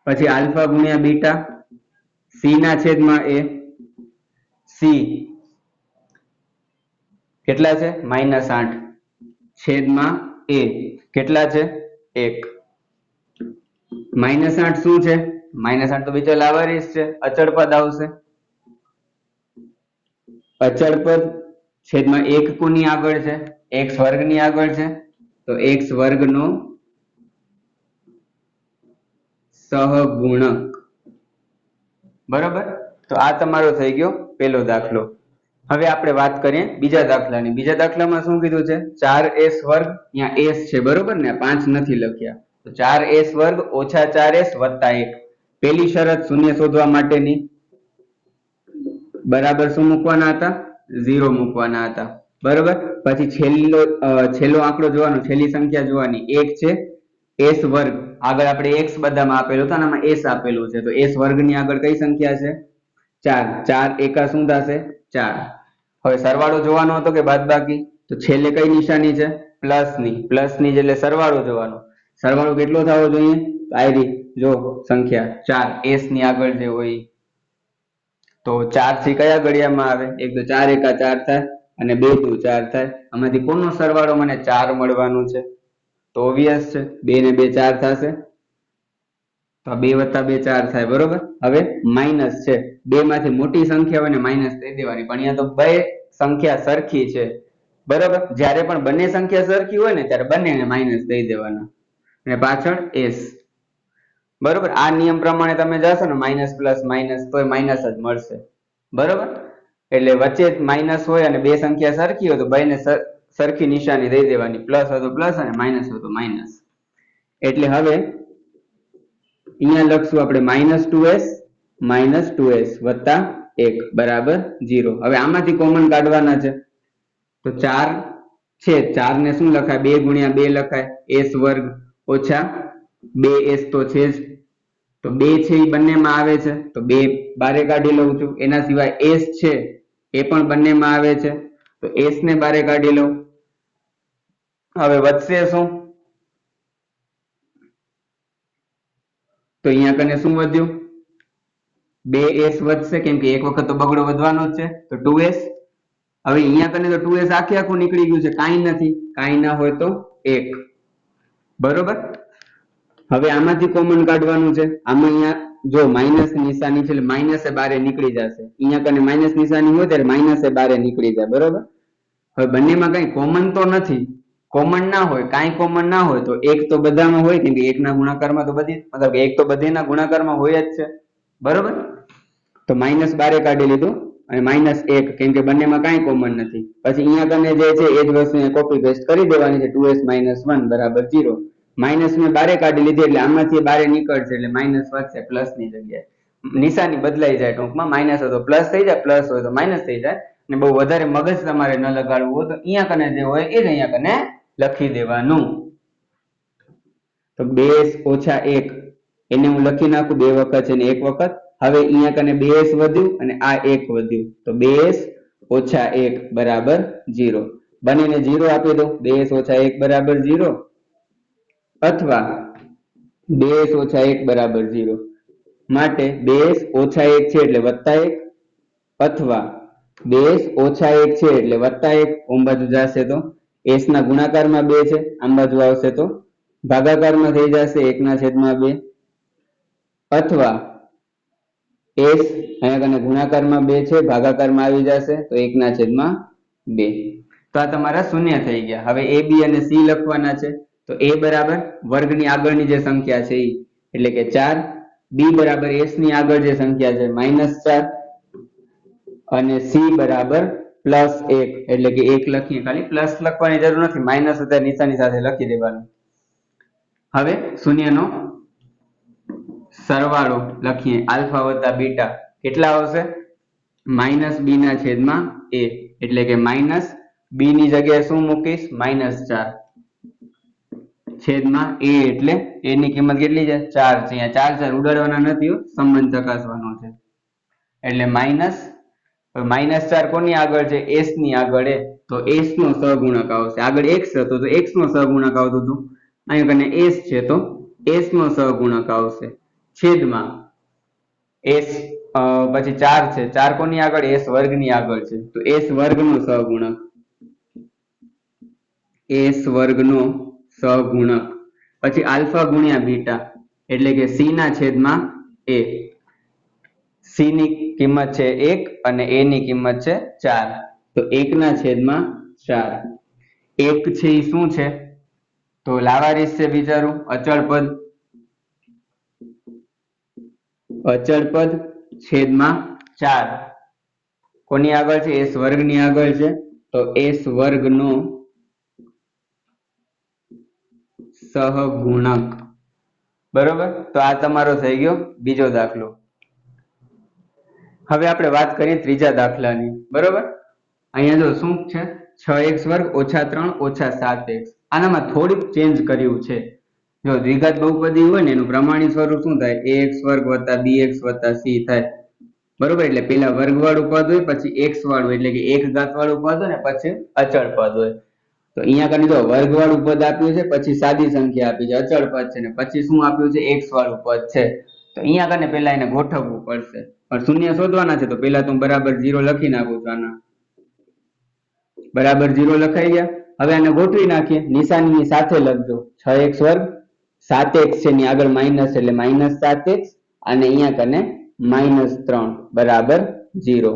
પછી આલ્ફા ગુણ્યા બીટા c ના છેદમાં a. c કેટલા છે? -8 છેદમાં a કેટલા છે? 1. -8 શું છે? -8 તો બીજો લાવારીસ છે, અચળ પદ આવશે. અચળ પદ છેદમાં 1 કોની આગળ છે? x વર્ગ ની આગળ છે. તો x વર્ગ નો સહગુણક. બરોબર, તો આ તમારો થઈ ગયો પહેલો દાખલો. હવે આપણે વાત કરીએ બીજા દાખલાની. બીજા દાખલામાં શું કીધું છે? 4s વર્ગ, અહીંયા s છે. બરોબર ને, 5 નથી લખ્યા. તો 4s વર્ગ ઓછા 4s વત્તા 1. પહેલી શરત શૂન્ય શોધવા માટેની બરાબર શું મૂકવાના હતા? 0 મૂકવાના હતા. બરોબર, પછી છેલ્લો આંકડો જોવાનો, છેલ્લી સંખ્યા જોવાની 1 છે. s વર્ગ આગળ આપણે x બધામાં આપેલું હતું, આમાં s આપેલું છે. તો s વર્ગ ની આગળ કઈ સંખ્યા છે? 4. 4 એકા શું થશે? 4. હવે સરવાળો જોવાનો હતો કે બાદબાકી? તો છેલ્લે કઈ નિશાની છે? પ્લસ ની. પ્લસ ની એટલે સરવાળો જોવાનો. સરવાળો કેટલો થવો જોઈએ? આયરી જો સંખ્યા 4 s ની આગળ જે હોય. તો 4 થી કયા ઘડિયામાં આવે? એક તો 4 એકા 4 થાય અને 2 દુ 4 થાય. આમાંથી કોનો સરવાળો મને 4 મળવાનું છે? તો ઓબવિયસ છે, 2 ને 2 4 થશે. તો 2 વત્તા 2 4 થાય. બરોબર, હવે માઇનસ છે, 2 માંથી મોટી સંખ્યા હોય ને માઇનસ દઈ દેવાની. પણ અહીંયા તો બે સંખ્યા સરખી છે. બરોબર, જ્યારે પણ બંને સંખ્યા સરખી હોય ને ત્યારે બંનેને માઇનસ દઈ દેવાના અને પાછળ s. બરોબર, આ નિયમ પ્રમાણે તમે જશો ને માઇનસ પ્લસ માઇનસ તો માઇનસ જ મળશે. બરોબર, એટલે વચ્ચે માઇનસ હોય અને બે સંખ્યા સરખી હોય તો બંને સરખી નિશાની દઈ દેવાની. પ્લસ હોય તો પ્લસ અને માઇનસ હોય તો માઇનસ. એટલે હવે અહીંયા લખશું આપણે -2s વત્તા 1 બરાબર 0. હવે આમાંથી કોમન કાઢવાના છે. તો 4 છે, 4 ને શું લખાય? 2 ગુણ્યા 2 લખાય. s વર્ગ ઓછા 2s તો છે જ. તો 2 છે એ બંનેમાં આવે છે, તો 2 બારે કાઢી લઉં છું. એના સિવાય s છે એ પણ બંનેમાં આવે છે, તો s ને બારે કાઢી લઉં. હવે વધશે શું? તો અહીંયા કને શું વધ્યું? 2s વધશે, કેમ કે એક વખત તો બગડો વધવાનો જ છે. તો 2s. હવે અહીંયા કને તો 2s આખે આખું નીકળી ગયું છે, કાંઈ નથી. કાંઈ ના હોય તો 1. બરોબર, હવે આમાંથી કોમન કાઢવાનું છે. આમાં અહીંયા જો માઇનસ નિશાની છે એટલે માઇનસ એ બારે નીકળી જશે. અહીંયા કને માઇનસ નિશાની હોય ત્યારે માઇનસ એ બારે નીકળી જાય. બરોબર, હવે બંનેમાં કઈ કોમન તો નથી. કોમન ના હોય, કાંઈ કોમન ના હોય તો એક તો બધામાં હોય, કેમ કે એકના ગુણાકારમાં તો બધી મતલબ એક તો બધેના ગુણાકારમાં હોય જ છે. બરોબર, તો માઇનસ બારે કાઢી લીધું અને -1, કેમ કે બંનેમાં કાંઈ કોમન નથી. પછી અહીંયા કને જે છે એ જ વસ્તુને કોપી પેસ્ટ કરી દેવાની છે. 2s - 1 બરાબર 0. માઇનસ ને બારે કાઢી લીધી એટલે આમાંથી બારે નીકળશે એટલે માઇનસ વધશે પ્લસ ની જગ્યાએ. નિશાની બદલાઈ જાય ટૂંકમાં. માઇનસ હોય તો પ્લસ થઈ જાય, પ્લસ હોય તો માઇનસ થઈ જાય. અને બહુ વધારે મગજ તમારે ન લગાડવું હોય તો અહીંયા કને જે હોય એ જ અહીંયા કને લખી દેવાનું. તો 2s - 1 એને હું લખી નાખું 2 વખત છે ને 1 વખત. હવે અહીંયા કને 2s વધ્યું અને આ 1 વધ્યું, તો 2s - 1 બરાબર 0. બંનેને 0 આપી દો. 2s - 1 બરાબર 0 અથવા 2s - 1 બરાબર 0. માટે 2s - 1 છે એટલે +1 અથવા 2s ઓછા 1 છે એટલે વત્તા 1 ઓમ બાજુ જશે તો s ના ગુણાકારમાં 2 છે આમ બાજુ આવશે તો ભાગાકારમાં થઈ જશે 1/2 અથવા s અહીંયા કને ગુણાકારમાં 2 છે ભાગાકારમાં આવી જશે તો 1/2 તો આ તમારા શૂન્ય થઈ ગયા હવે a b અને c લખવાના છે તો a બરાબર વર્ગની આગળની જે સંખ્યા છે એટલે કે 4 b બરાબર s ની આગળ જે સંખ્યા છે -4 અને c બરાબર +1 એટલે કે 1 લખીએ ખાલી પ્લસ લખવાની જરૂર નથી માઈનસ અત્યારે નિશાની સાથે લખી દેવાનું હવે શૂન્યનો સરવાળો લખીએ આલ્ફા વત્તા બીટા કેટલા આવશે -b/a એટલે કે b ની જગ્યાએ શું મૂકીશ -4 છેદમાં a એટલે a ની કિંમત કેટલી છે 4 છે અહીંયા 4 ઉડાડવાના નથી સંબંધ ચકાસવાનો છે એટલે -4 કોની આગળ છે s ની આગળ તો s નો સહગુણક આવશે આગળ x હતો તો x નો સહગુણક આવતો હતો અહીંયા કને s છે તો s નો સહગુણક આવશે છેદમાં s પછી 4 છે 4 કોની આગળ s વર્ગ ની આગળ છે તો s વર્ગ નો સહગુણક s વર્ગ નો સહગુણક પછી આલ્ફા ગુણ્યા બીટા એટલે કે c ના છેદમાં a c ની કિંમત છે 1 અને a ની કિંમત છે 4 તો 1/4 1 છે એ શું છે તો લાવારીસ છે વિચારું અચળ પદ છેદમાં 4 કોની આગળ છે s વર્ગ ની આગળ છે તો s વર્ગ નો સહગુણક બરોબર તો આ તમારો થઈ ગયો બીજો દાખલો હવે આપણે વાત કરીએ ત્રીજા દાખલાની બરોબર અહીંયા જો શું છે 6x² - 3 - 7x આનામાં થોડીક ચેન્જ કર્યું છે જો દ્વિઘાત બહુપદી હોય ને એનું પ્રમાણિત સ્વરૂપ શું થાય ax² + bx + c થાય બરોબર એટલે પેલા વર્ગવાળું પદ હોય પછી x વાળું એટલે કે એક ઘાત વાળું પદ હોય ને પછી અચળ પદ હોય તો અહીંયા કને જો વર્ગવાળું પદ આપ્યું છે પછી સાદી સંખ્યા આપી છે અચળ પદ છે ને પછી શું આપ્યું છે x વાળું પદ છે તો અહીંયા કને પેલા એને ગોઠવવું પડશે પણ શૂન્ય શોધવાના છે તો પેલા તો બરાબર 0 લખી નાખું છું આના બરાબર 0 લખાઈ ગયા હવે આને ગોઠવી નાખીએ નિશાનીની સાથે લખજો 6x² 7x છે ની આગળ માઈનસ એટલે -7x અને અહીંયા કને -3 બરાબર 0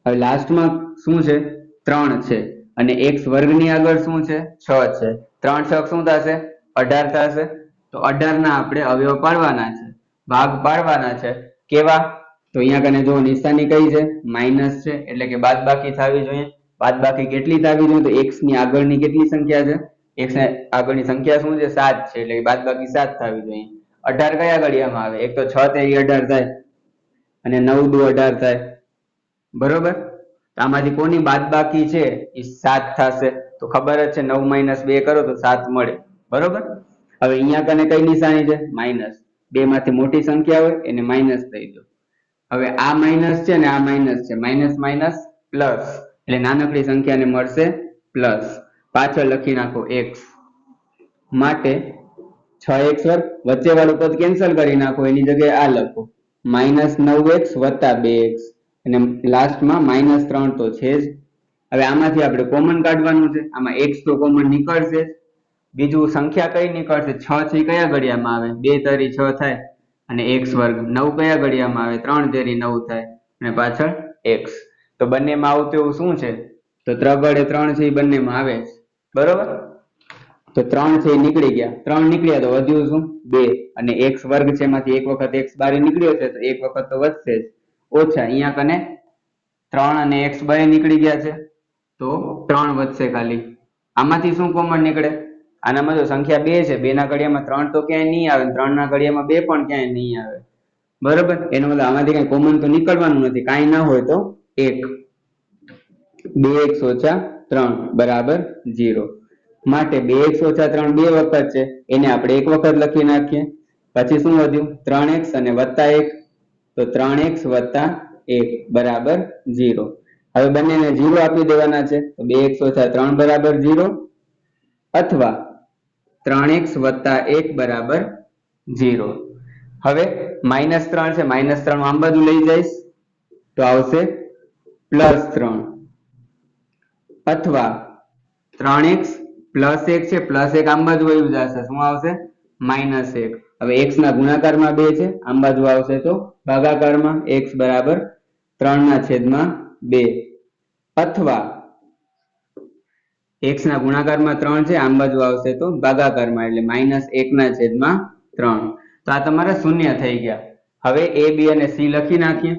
હવે લાસ્ટમાં શું છે 3 છે અને x વર્ગની આગળ શું છે 6 છે 3 6 શું થશે 18 થશે તો 18 ના આપણે અવયવ પાડવાના છે ભાગ પાડવાના છે કેવા તો અહીંયા કને જો નિશાની કઈ છે માઈનસ છે એટલે કે બાદબાકી થવી જોઈએ બાદબાકી કેટલી થવી જોઈએ તો x ની આગળની કેટલી સંખ્યા છે x ની આગળની સંખ્યા શું છે 7 છે એટલે કે બાદબાકી 7 થવી જોઈએ 18 કયા ઘડિયામાં આવે એક તો 6 તેરી 18 થાય અને 9 દુ 18 થાય બરોબર આમાંથી કોની બાદબાકી છે એ 7 થશે તો ખબર જ છે 9 - 2 કરો તો 7 મળે બરોબર હવે અહીંયા કને કઈ નિશાની છે માઈનસ બે માંથી મોટી સંખ્યા હોય એને માઈનસ થઈ દો હવે આ માઈનસ છે ને આ માઈનસ છે માઈનસ માઈનસ પ્લસ એટલે નાનકડી સંખ્યાને મળશે પ્લસ પાછળ લખી નાખો x માટે 6x² વચ્ચે વાળું પદ કેન્સલ કરી નાખો એની જગ્યાએ આ લખો -9x + 2x અને લાસ્ટમાં -3 તો છે જ હવે આમાંથી આપણે કોમન કાઢવાનું છે આમાં x તો કોમન નીકળશે બીજું સંખ્યા કઈ નીકળશે 6 છે કયા ઘડિયામાં આવે 2 તરી 6 થાય અને x² 9 કયા ઘડિયામાં આવે 3 તેરી 9 થાય અને પાછળ x તો બંનેમાં આવતું એવું શું છે તો 3 × 3 છે એ બંનેમાં આવે છે બરોબર તો 3 છે એ નીકળી ગયા 3 નીકળ્યા તો વધ્યું શું 2 અને x² છે એમાંથી એક વખત x બહાર નીકળ્યો છે તો એક વખત તો વધશે જ ઓછા અહીંયા કને 3 અને x બહાર નીકળી ગયા છે તો 3 વધશે ખાલી આમાંથી શું કોમન નીકળે આનામાં જો સંખ્યા 2 છે 2 ના ઘડિયામાં 3 તો ક્યાંય નહીં આવે 3 ના ઘડિયામાં 2 પણ ક્યાંય નહીં આવે બરોબર એનો મતલબ આમાંથી કઈ કોમન તો નીકળવાનું નથી કાંઈ ના હોય તો 1 2x - 3 બરાબર 0 માટે 2x - 3 બે વખત છે એને આપણે એક વખત લખી નાખીએ પછી શું વધ્યું 3x અને +1 તો 3x + 1 બરાબર 0 હવે બંનેને 0 આપી દેવાના છે તો 2x - 3 બરાબર 0 અથવા 3x + 1 બરાબર 0 હવે -3 છે -3 આમ બાજુ લઈ જઈશ તો આવશે +3 અથવા 3x + 1 છે, +1 આમ બાજુ વયું જશે, શું આવશે? -1. હવે x ના ગુણાકારમાં 2 છે, આમ બાજુ આવશે તો ભાગાકારમાં x બરાબર 3/2 અથવા x ના ગુણાકારમાં 3 છે, આમ બાજુ આવશે તો ભાગાકારમાં એટલે -1/3. તો આ તમારા શૂન્ય થઈ ગયા. હવે a b અને c લખી નાખીએ.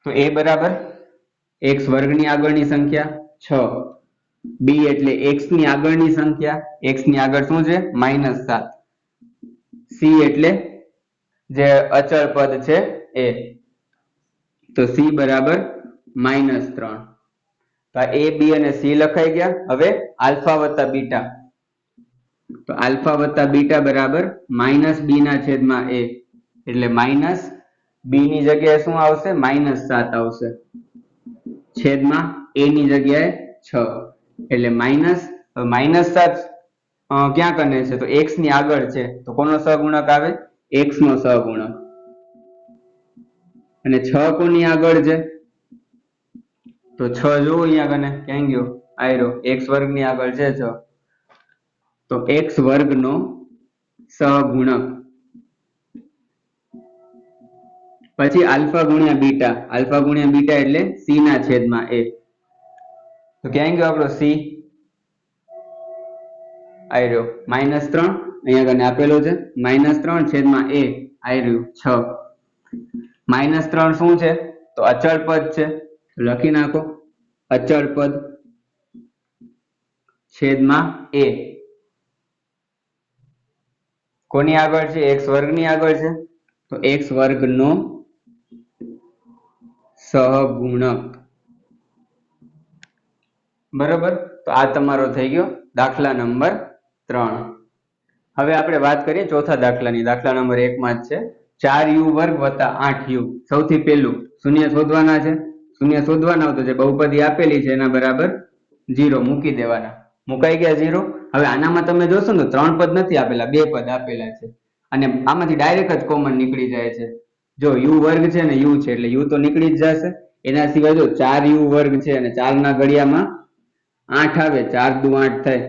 તો a બરાબર x વર્ગની આગળની સંખ્યા 6, b એટલે x ની આગળની સંખ્યા, x ની આગળ શું છે? -7, c એટલે જે અચળ પદ છે એ, તો c બરાબર -3. તો આ a b અને c લખાઈ ગયા. હવે આલ્ફા વત્તા બીટા, તો આલ્ફા વત્તા બીટા બરાબર -b/a એટલે b ની જગ્યાએ શું આવશે? -7 આવશે, છેદમાં a ની જગ્યાએ 6 એટલે -7 ક્યાં કને છે? તો x ની આગળ છે, તો કોનો સહગુણક આવે? x નો સહગુણક. અને 6 કોની આગળ છે? તો 6 જો અહીંયા કને ક્યાં ગયો? આયરો x વર્ગની આગળ છે 6, તો x વર્ગનો સહગુણક. પછી આલ્ફા ગુણ્યા બીટા એટલે c ના છેદમાં a, તો ક્યાં ગયો આપણો c? આયરો -3, અહીંયા કને આપેલો છે -3 છેદમાં a, આયરું 6. -3 શું છે? તો અચળ પદ છે, લખી નાખો અચળ પદ છેદમાં a. કોની આગળ છે? x વર્ગની આગળ છે, તો x વર્ગનો સહગુણક. બરાબર. તો આ તમારો થઈ ગયો દાખલા નંબર 3. હવે આપણે વાત કરીએ ચોથા દાખલાની. દાખલા નંબર 1 માં જ છે 4u² + 8u. સૌથી પહેલું શૂન્ય શોધવાના છે. શૂન્ય શોધવાના હોય તો જે બહુપદી આપેલી છે એના બરાબર 0 મૂકી દેવાના. મુકાઈ ગયા 0. હવે આનામાં તમે જોશો ને 3 પદ નથી આપેલા, 2 પદ આપેલા છે, અને આમાંથી ડાયરેક્ટ જ કોમન નીકળી જાય છે. જો u² છે ને u છે એટલે u તો નીકળી જ જશે. એના સિવાય જો 4u² છે અને 4 ના ઘડિયામાં 8 આવે, 4 દુ 8 થાય,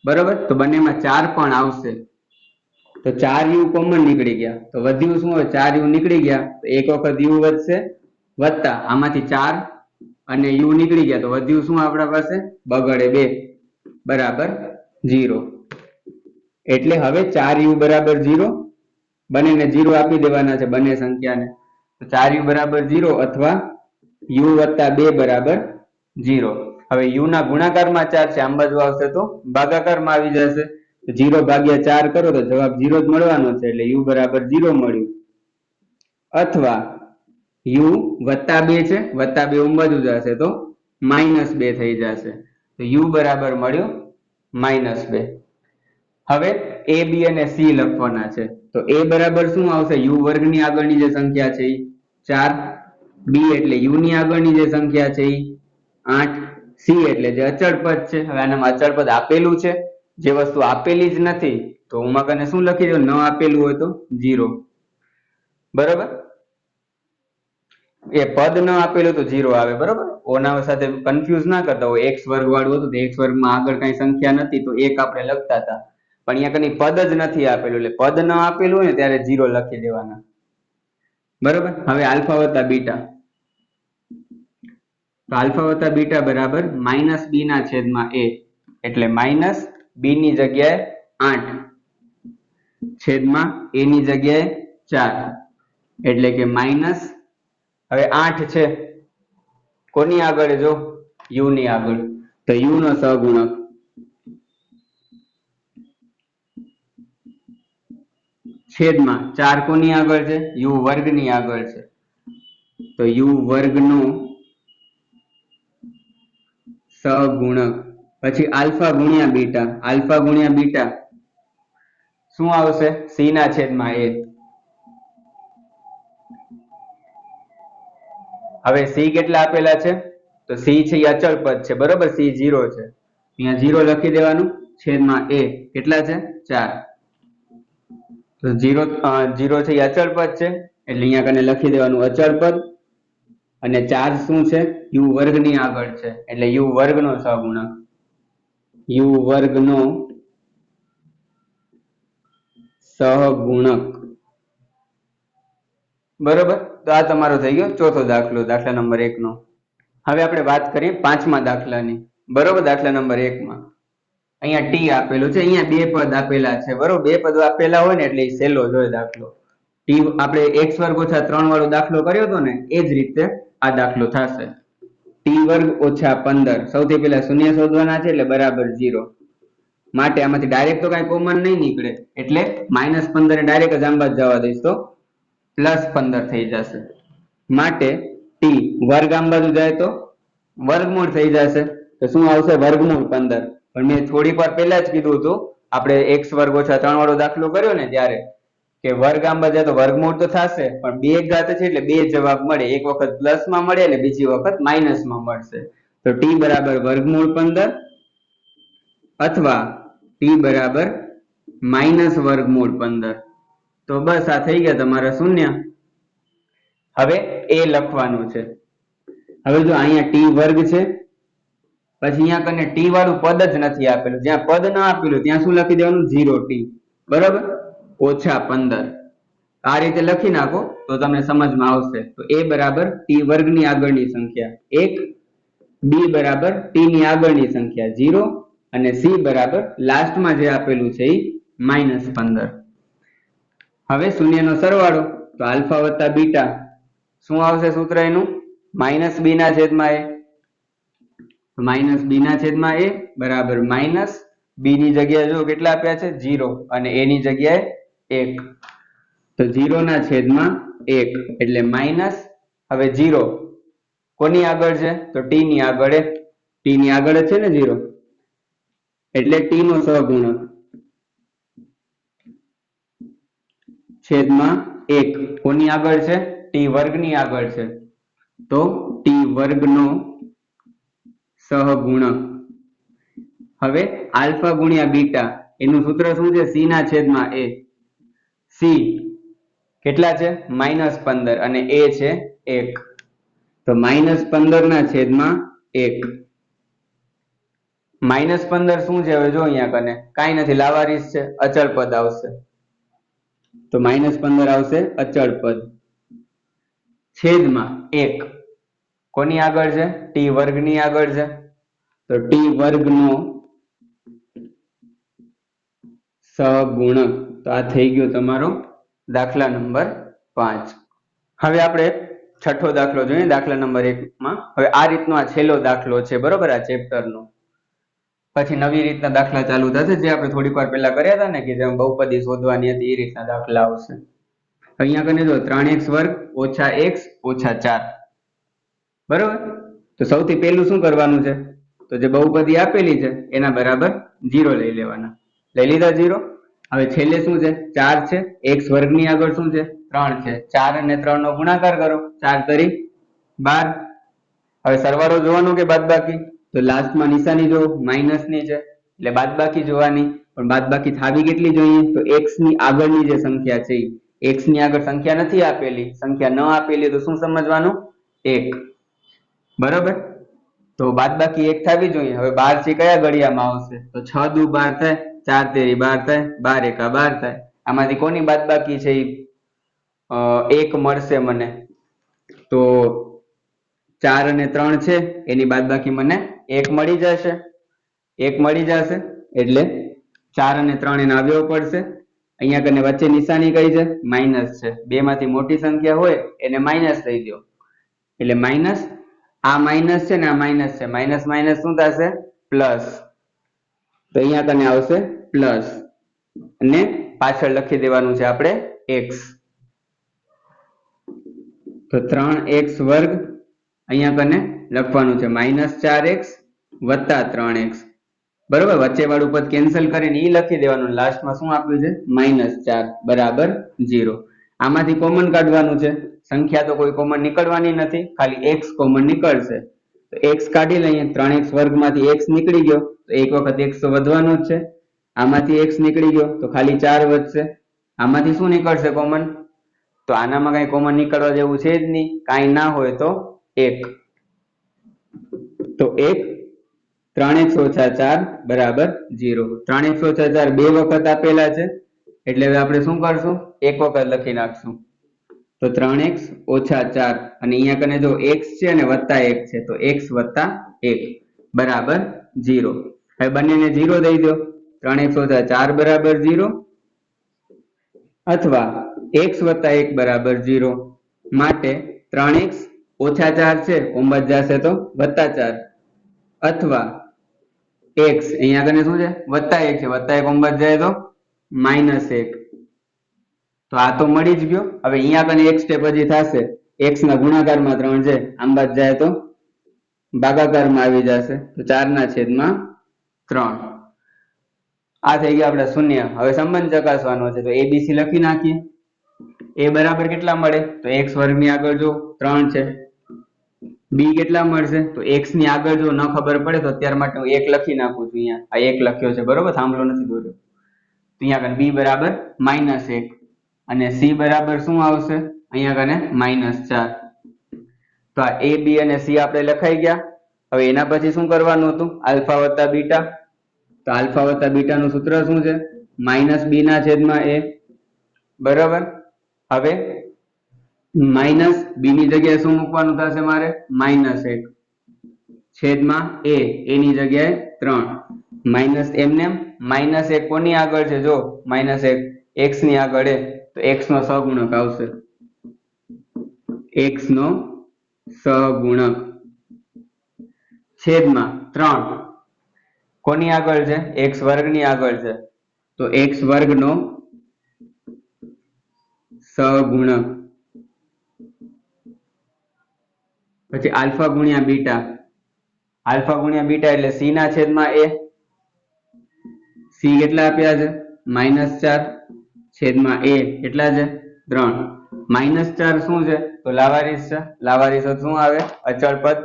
બરાબર. તો બંનેમાં 4 પણ આવશે, તો 4u કોમન નીકળી ગયા. તો વધ્યું શું? હવે 4u નીકળી ગયા તો એક વખત u વધશે, વત્તા આમાંથી 4 અને u નીકળી ગયા તો વધ્યું શું આપણા પાસે? બગડે 2 બરાબર 0. એટલે હવે 4u બરાબર 0, બંનેને 0 આપી દેવાના છે બંને સંખ્યાને. તો 4u બરાબર 0 અથવા u વત્તા 2 બરાબર 0. હવે u ના ગુણાકારમાં 4 છે, આમ બાજુ આવશે તો ભાગાકારમાં આવી જશે. 0/4 કરો તો જવાબ 0 જ મળવાનો છે, એટલે u બરાબર 0 મળ્યું. અથવા u વત્તા 2 છે, વત્તા 2 ઓમ બાજુ જશે તો -2 થઈ જશે. તો u બરાબર મળ્યો -2. હવે a b અને c લખવાના છે. તો a બરાબર શું આવશે? u વર્ગની આગળની જે સંખ્યા છે એ 4, b એટલે u ની આગળની જે સંખ્યા છે એ 8, c એટલે જે અચળ પદ છે. હવે આનામાં અચળ પદ આપેલું છે, જે વસ્તુ આપેલી જ નથી તો ઉમાં કને શું લખી દો? ન આપેલું હોય તો 0, બરાબર. એ પદ ન આપેલું તો 0 આવે, બરાબર. ઓના સાથે કન્ફ્યુઝ ના કરતા હોય. x વર્ગ વાળું હતું તો x વર્ગમાં આગળ કઈ સંખ્યા નથી તો 1 આપણે લખતા હતા, પણ અહીંયા કઈ પદ જ નથી આપેલું, એટલે પદ ન આપેલું હોય ને ત્યારે 0 લખી દેવાના, બરાબર. હવે આલ્ફા વત્તા બીટા, તો આલ્ફા વત્તા બીટા બરાબર -b/a એટલે -b ની જગ્યાએ 8 છેદમાં a ની જગ્યાએ 4 એટલે કે હવે 8 છે કોની આગળ? જો u ની આગળ, તો u નો સહગુણક છેદમાં 4 કોની આગળ છે? u વર્ગની આગળ છે, તો u વર્ગનો સહગુણક. પછી આલ્ફા ગુણ્યા બીટા શું આવશે? c ના છેદમાં a. હવે c કેટલા આપેલા છે? તો c છે એ અચળ પદ છે, બરોબર. c 0 છે, અહીંયા 0 લખી દેવાનું, છેદમાં a કેટલા છે? 4. તો 0 છે એ અચળ પદ છે એટલે અહીંયા કને લખી દેવાનું અચળ પદ. અને 4 શું છે u વર્ગની આગળ છે એટલે u વર્ગનો સહગુણક u વર્ગનો સહગુણક બરોબર. તો આ તમારો થઈ ગયો ચોથો દાખલો દાખલા નંબર 1 નો. હવે આપણે વાત કરીએ પાંચમા દાખલાની. બરોબર. દાખલા નંબર 1 માં અહીંયા t આપેલું છે, અહીંયા બે પદ આપેલા છે. બરોબર. બે પદો આપેલા હોય ને એટલે સહેલો જ હોય દાખલો. t આપણે x વર્ગ ઓછા 3 વાળો દાખલો કર્યો હતો ને એ જ રીતે આ દાખલો થશે. t વર્ગ ઓછા 15 સૌથી પહેલા શૂન્ય શોધવાના છે એટલે બરાબર 0. માટે આમાંથી ડાયરેક્ટ તો કઈ કોમન નહીં નીકળે એટલે -15 ને ડાયરેક્ટ જ આંબા જવા દઈશ તો +15 થઈ જશે. માટે t વર્ગ આમ બાજુ જાય તો વર્ગમૂળ થઈ જશે. તો શું આવશે વર્ગમૂળ 15. પણ મેં થોડીક વાર પહેલા જ કીધું હતું આપણે x વર્ગ ઓછા 3 વાળો દાખલો કર્યો ને ત્યારે કે વર્ગ આમ બાજુ જાય તો વર્ગમૂળ તો થશે પણ બે ઘાત છે એટલે બે જવાબ મળે. એક વખત પ્લસ માં મળે અને બીજી વખત માઇનસ માં મળશે. તો t બરાબર વર્ગમૂળ 15 અથવા t બરાબર માઇનસ વર્ગમૂળ 15. તો બસ આ થઈ ગયા તમારા શૂન્ય. હવે એ લખવાનું છે. હવે જો અહીંયા t વર્ગ છે પછી અહીંયા કને t વાળું પદ જ નથી આપેલું. જ્યાં પદ ન આપેલું ત્યાં શું લખી દેવાનું 0t. બરાબર. ઓછા 15 આ રીતે લખી નાખો તો તમને સમજમાં આવશે. તો a બરાબર t વર્ગની આગળની સંખ્યા 1, b બરાબર t ની આગળની સંખ્યા 0 અને c બરાબર લાસ્ટમાં જે આપેલું છે એ -15. હવે શૂન્યનો સરવાળો તો આલ્ફા વત્તા બીટા શું આવશે સૂત્ર એનું -b ના છેદમાં a. -b ના છેદમાં a બરાબર -b ની જગ્યાએ જો કેટલા આપ્યા છે 0 અને a ની જગ્યાએ 1. તો 0 ના છેદમાં 1 એટલે માઇનસ. હવે 0 કોની આગળ છે તો t ની આગળ. t ની આગળ છે ને 0 એટલે t નો સહગુણક છેદમાં 1 કોની આગળ છે t વર્ગની આગળ છે તો t વર્ગનો સહગુણક. હવે આલ્ફા ગુણ્યા બીટા એનું સૂત્ર શું છે c ના છેદમાં a. c કેટલા છે -15 અને a છે 1. તો -15 ના છેદમાં 1. -15 શું છે હવે જો અહીંયા કને કાંઈ નથી લાવારીસ છે અચળ પદ આવશે. તો -15 આવશે અચળ પદ છેદમાં 1 કોની આગળ છે t વર્ગની આગળ છે તો t વર્ગનો સહગુણક. તો આ થઈ ગયો તમારો દાખલા નંબર 5. હવે આપણે છઠ્ઠો દાખલો જોઈએ દાખલા નંબર 1 માં. હવે આ રીતનો આ છેલ્લો દાખલો છે બરોબર આ ચેપ્ટરનો. પછી નવી રીતના દાખલા ચાલુ થશે જે આપણે થોડીક વાર પહેલા કર્યા હતા ને કે જેમ બહુપદી શોધવાની હતી એ રીતના દાખલા આવશે. અહીંયા કને જો 3x વર્ગ ઓછા x ઓછા 4 બરોબર. તો સૌથી પહેલું શું કરવાનું છે તો જે બહુપદી આપેલી છે એના બરાબર 0 લઈ લેવાના. લઈ લીધા 0. હવે છેલ્લે શું છે 4 છે x વર્ગની આગળ શું છે 3 છે. 4 અને 3 નો ગુણાકાર કરો 4 તરી 12. હવે સરવાળો જોવાનો કે બાદબાકી તો લાસ્ટમાં નિશાની જો માઇનસ ની છે એટલે બાદબાકી જોવાની. પણ બાદબાકી થાવી કેટલી જોઈએ તો x ની આગળની જે સંખ્યા છે x ની આગળ સંખ્યા નથી આપેલી સંખ્યા ન આપેલી તો શું સમજવાનું 1 બરોબર. તો બાદબાકી 1 થાવી જોઈએ. હવે 12 છે કયા ઘડિયામાં આવશે તો 6 દુ 12 થાય 4 તેરી 12 થાય 12 એકા 12 થાય. આમાંથી કોની બાદબાકી છે 1 મળશે મને. તો 4 અને 3 છે એની બાદબાકી મને 1 મળી જશે. 1 મળી જશે એટલે 4 અને 3 એના અવયવ પડશે. અહીંયા કને વચ્ચે નિશાની કઈ છે માઇનસ છે. બે માંથી મોટી સંખ્યા હોય એને માઇનસ લઈ દો એટલે માઇનસ. આ માઇનસ છે ને આ માઇનસ છે માઇનસ માઇનસ શું થશે પ્લસ. તો અહીંયા કને આવશે પ્લસ અને પાછળ લખી દેવાનું છે આપણે x. તો 3x વર્ગ અહીંયા કને લખવાનું છે -4x વત્તા 3x બરોબર. વચ્ચે વાળું પદ કેન્સલ કરીને ઈ લખી દેવાનું. લાસ્ટમાં શું આપ્યું છે -4 બરાબર 0. આમાંથી કોમન કાઢવાનું છે. સંખ્યા તો કોઈ કોમન નીકળવાની નથી ખાલી x કોમન નીકળશે. તો x કાઢી લઈએ 3x વર્ગ માંથી x નીકળી ગયો તો એક વખત x તો વધવાનો જ છે. આમાંથી x નીકળી ગયો તો ખાલી 4 વધશે. આમાંથી શું નીકળશે કોમન તો આનામાં કઈ કોમન નીકળવા જેવું છે જ નહીં. કાંઈ ના હોય તો 1 તો 1 3x ઓછા 4 બરાબર 0 3x ઓછા 4 બે વખત આપેલા છે એટલે હવે આપણે શું કરશું એક વખત લખી નાખશું તો 3x ઓછા 4 અને અહીંયા કને જો x છે અને વત્તા 1 છે તો x વત્તા 1 બરાબર 0 હવે બંનેને 0 દઈ દો 3x ઓછા 4 બરાબર 0 અથવા x વત્તા 1 બરાબર 0 માટે 3x ઓછા 4 છે ઓમ જશે તો વત્તા 4 અથવા x અહીંયા કને શું છે વત્તા 1 છે વત્તા 1 ઓમ જાય તો -1 તો આ તો મળી જ ગયો હવે અહીંયા કને એક સ્ટેપ હજી થશે x ના ગુણાકારમાં 3 છે આમ બાદ જાય તો ભાગાકારમાં આવી જશે તો 4 ના છેદમાં 3 આ થઈ ગયા આપણે શૂન્ય હવે સંબંધ ચકાસવાનો છે તો abc લખી નાખીએ a બરાબર કેટલા મળે તો x વર્ગ ની આગળ જો 3 છે b કેટલા મળશે તો x ની આગળ જો ન ખબર પડે તો અત્યાર માટે હું 1 લખી નાખું છું અહીંયા આ 1 લખ્યો છે બરોબર થાંભલો નથી દોર્યો તો અહીંયા કને b બરાબર -1 અને c બરાબર શું આવશે અહીંયા કને -4 તો આ a b અને c આપણે લખાઈ ગયા હવે એના પછી શું કરવાનું હતું આલ્ફા વત્તા બીટા તો આલ્ફા વત્તા બીટા નું સૂત્ર શું છે -b ના છેદમાં a બરાબર હવે માઇનસ b ની જગ્યાએ શું મૂકવાનું થશે મારે -1 છેદમાં a ની જગ્યાએ 3 માઇનસ એમને -1 કોની આગળ છે જો -1 x ની આગળ તો x નો સહગુણક આવશે x નો સહગુણક છેદમાં 3 કોની આગળ છે x વર્ગ ની આગળ છે તો x વર્ગ નો સહગુણક પછી આલ્ફા ગુણ્યા બીટા એટલે c ના છેદમાં a c કેટલા આપ્યા છે -4 છેદમાં a કેટલા છે 3 -4 શું છે તો લાવારીસ છે લાવારીસ શું આવે અચળ પદ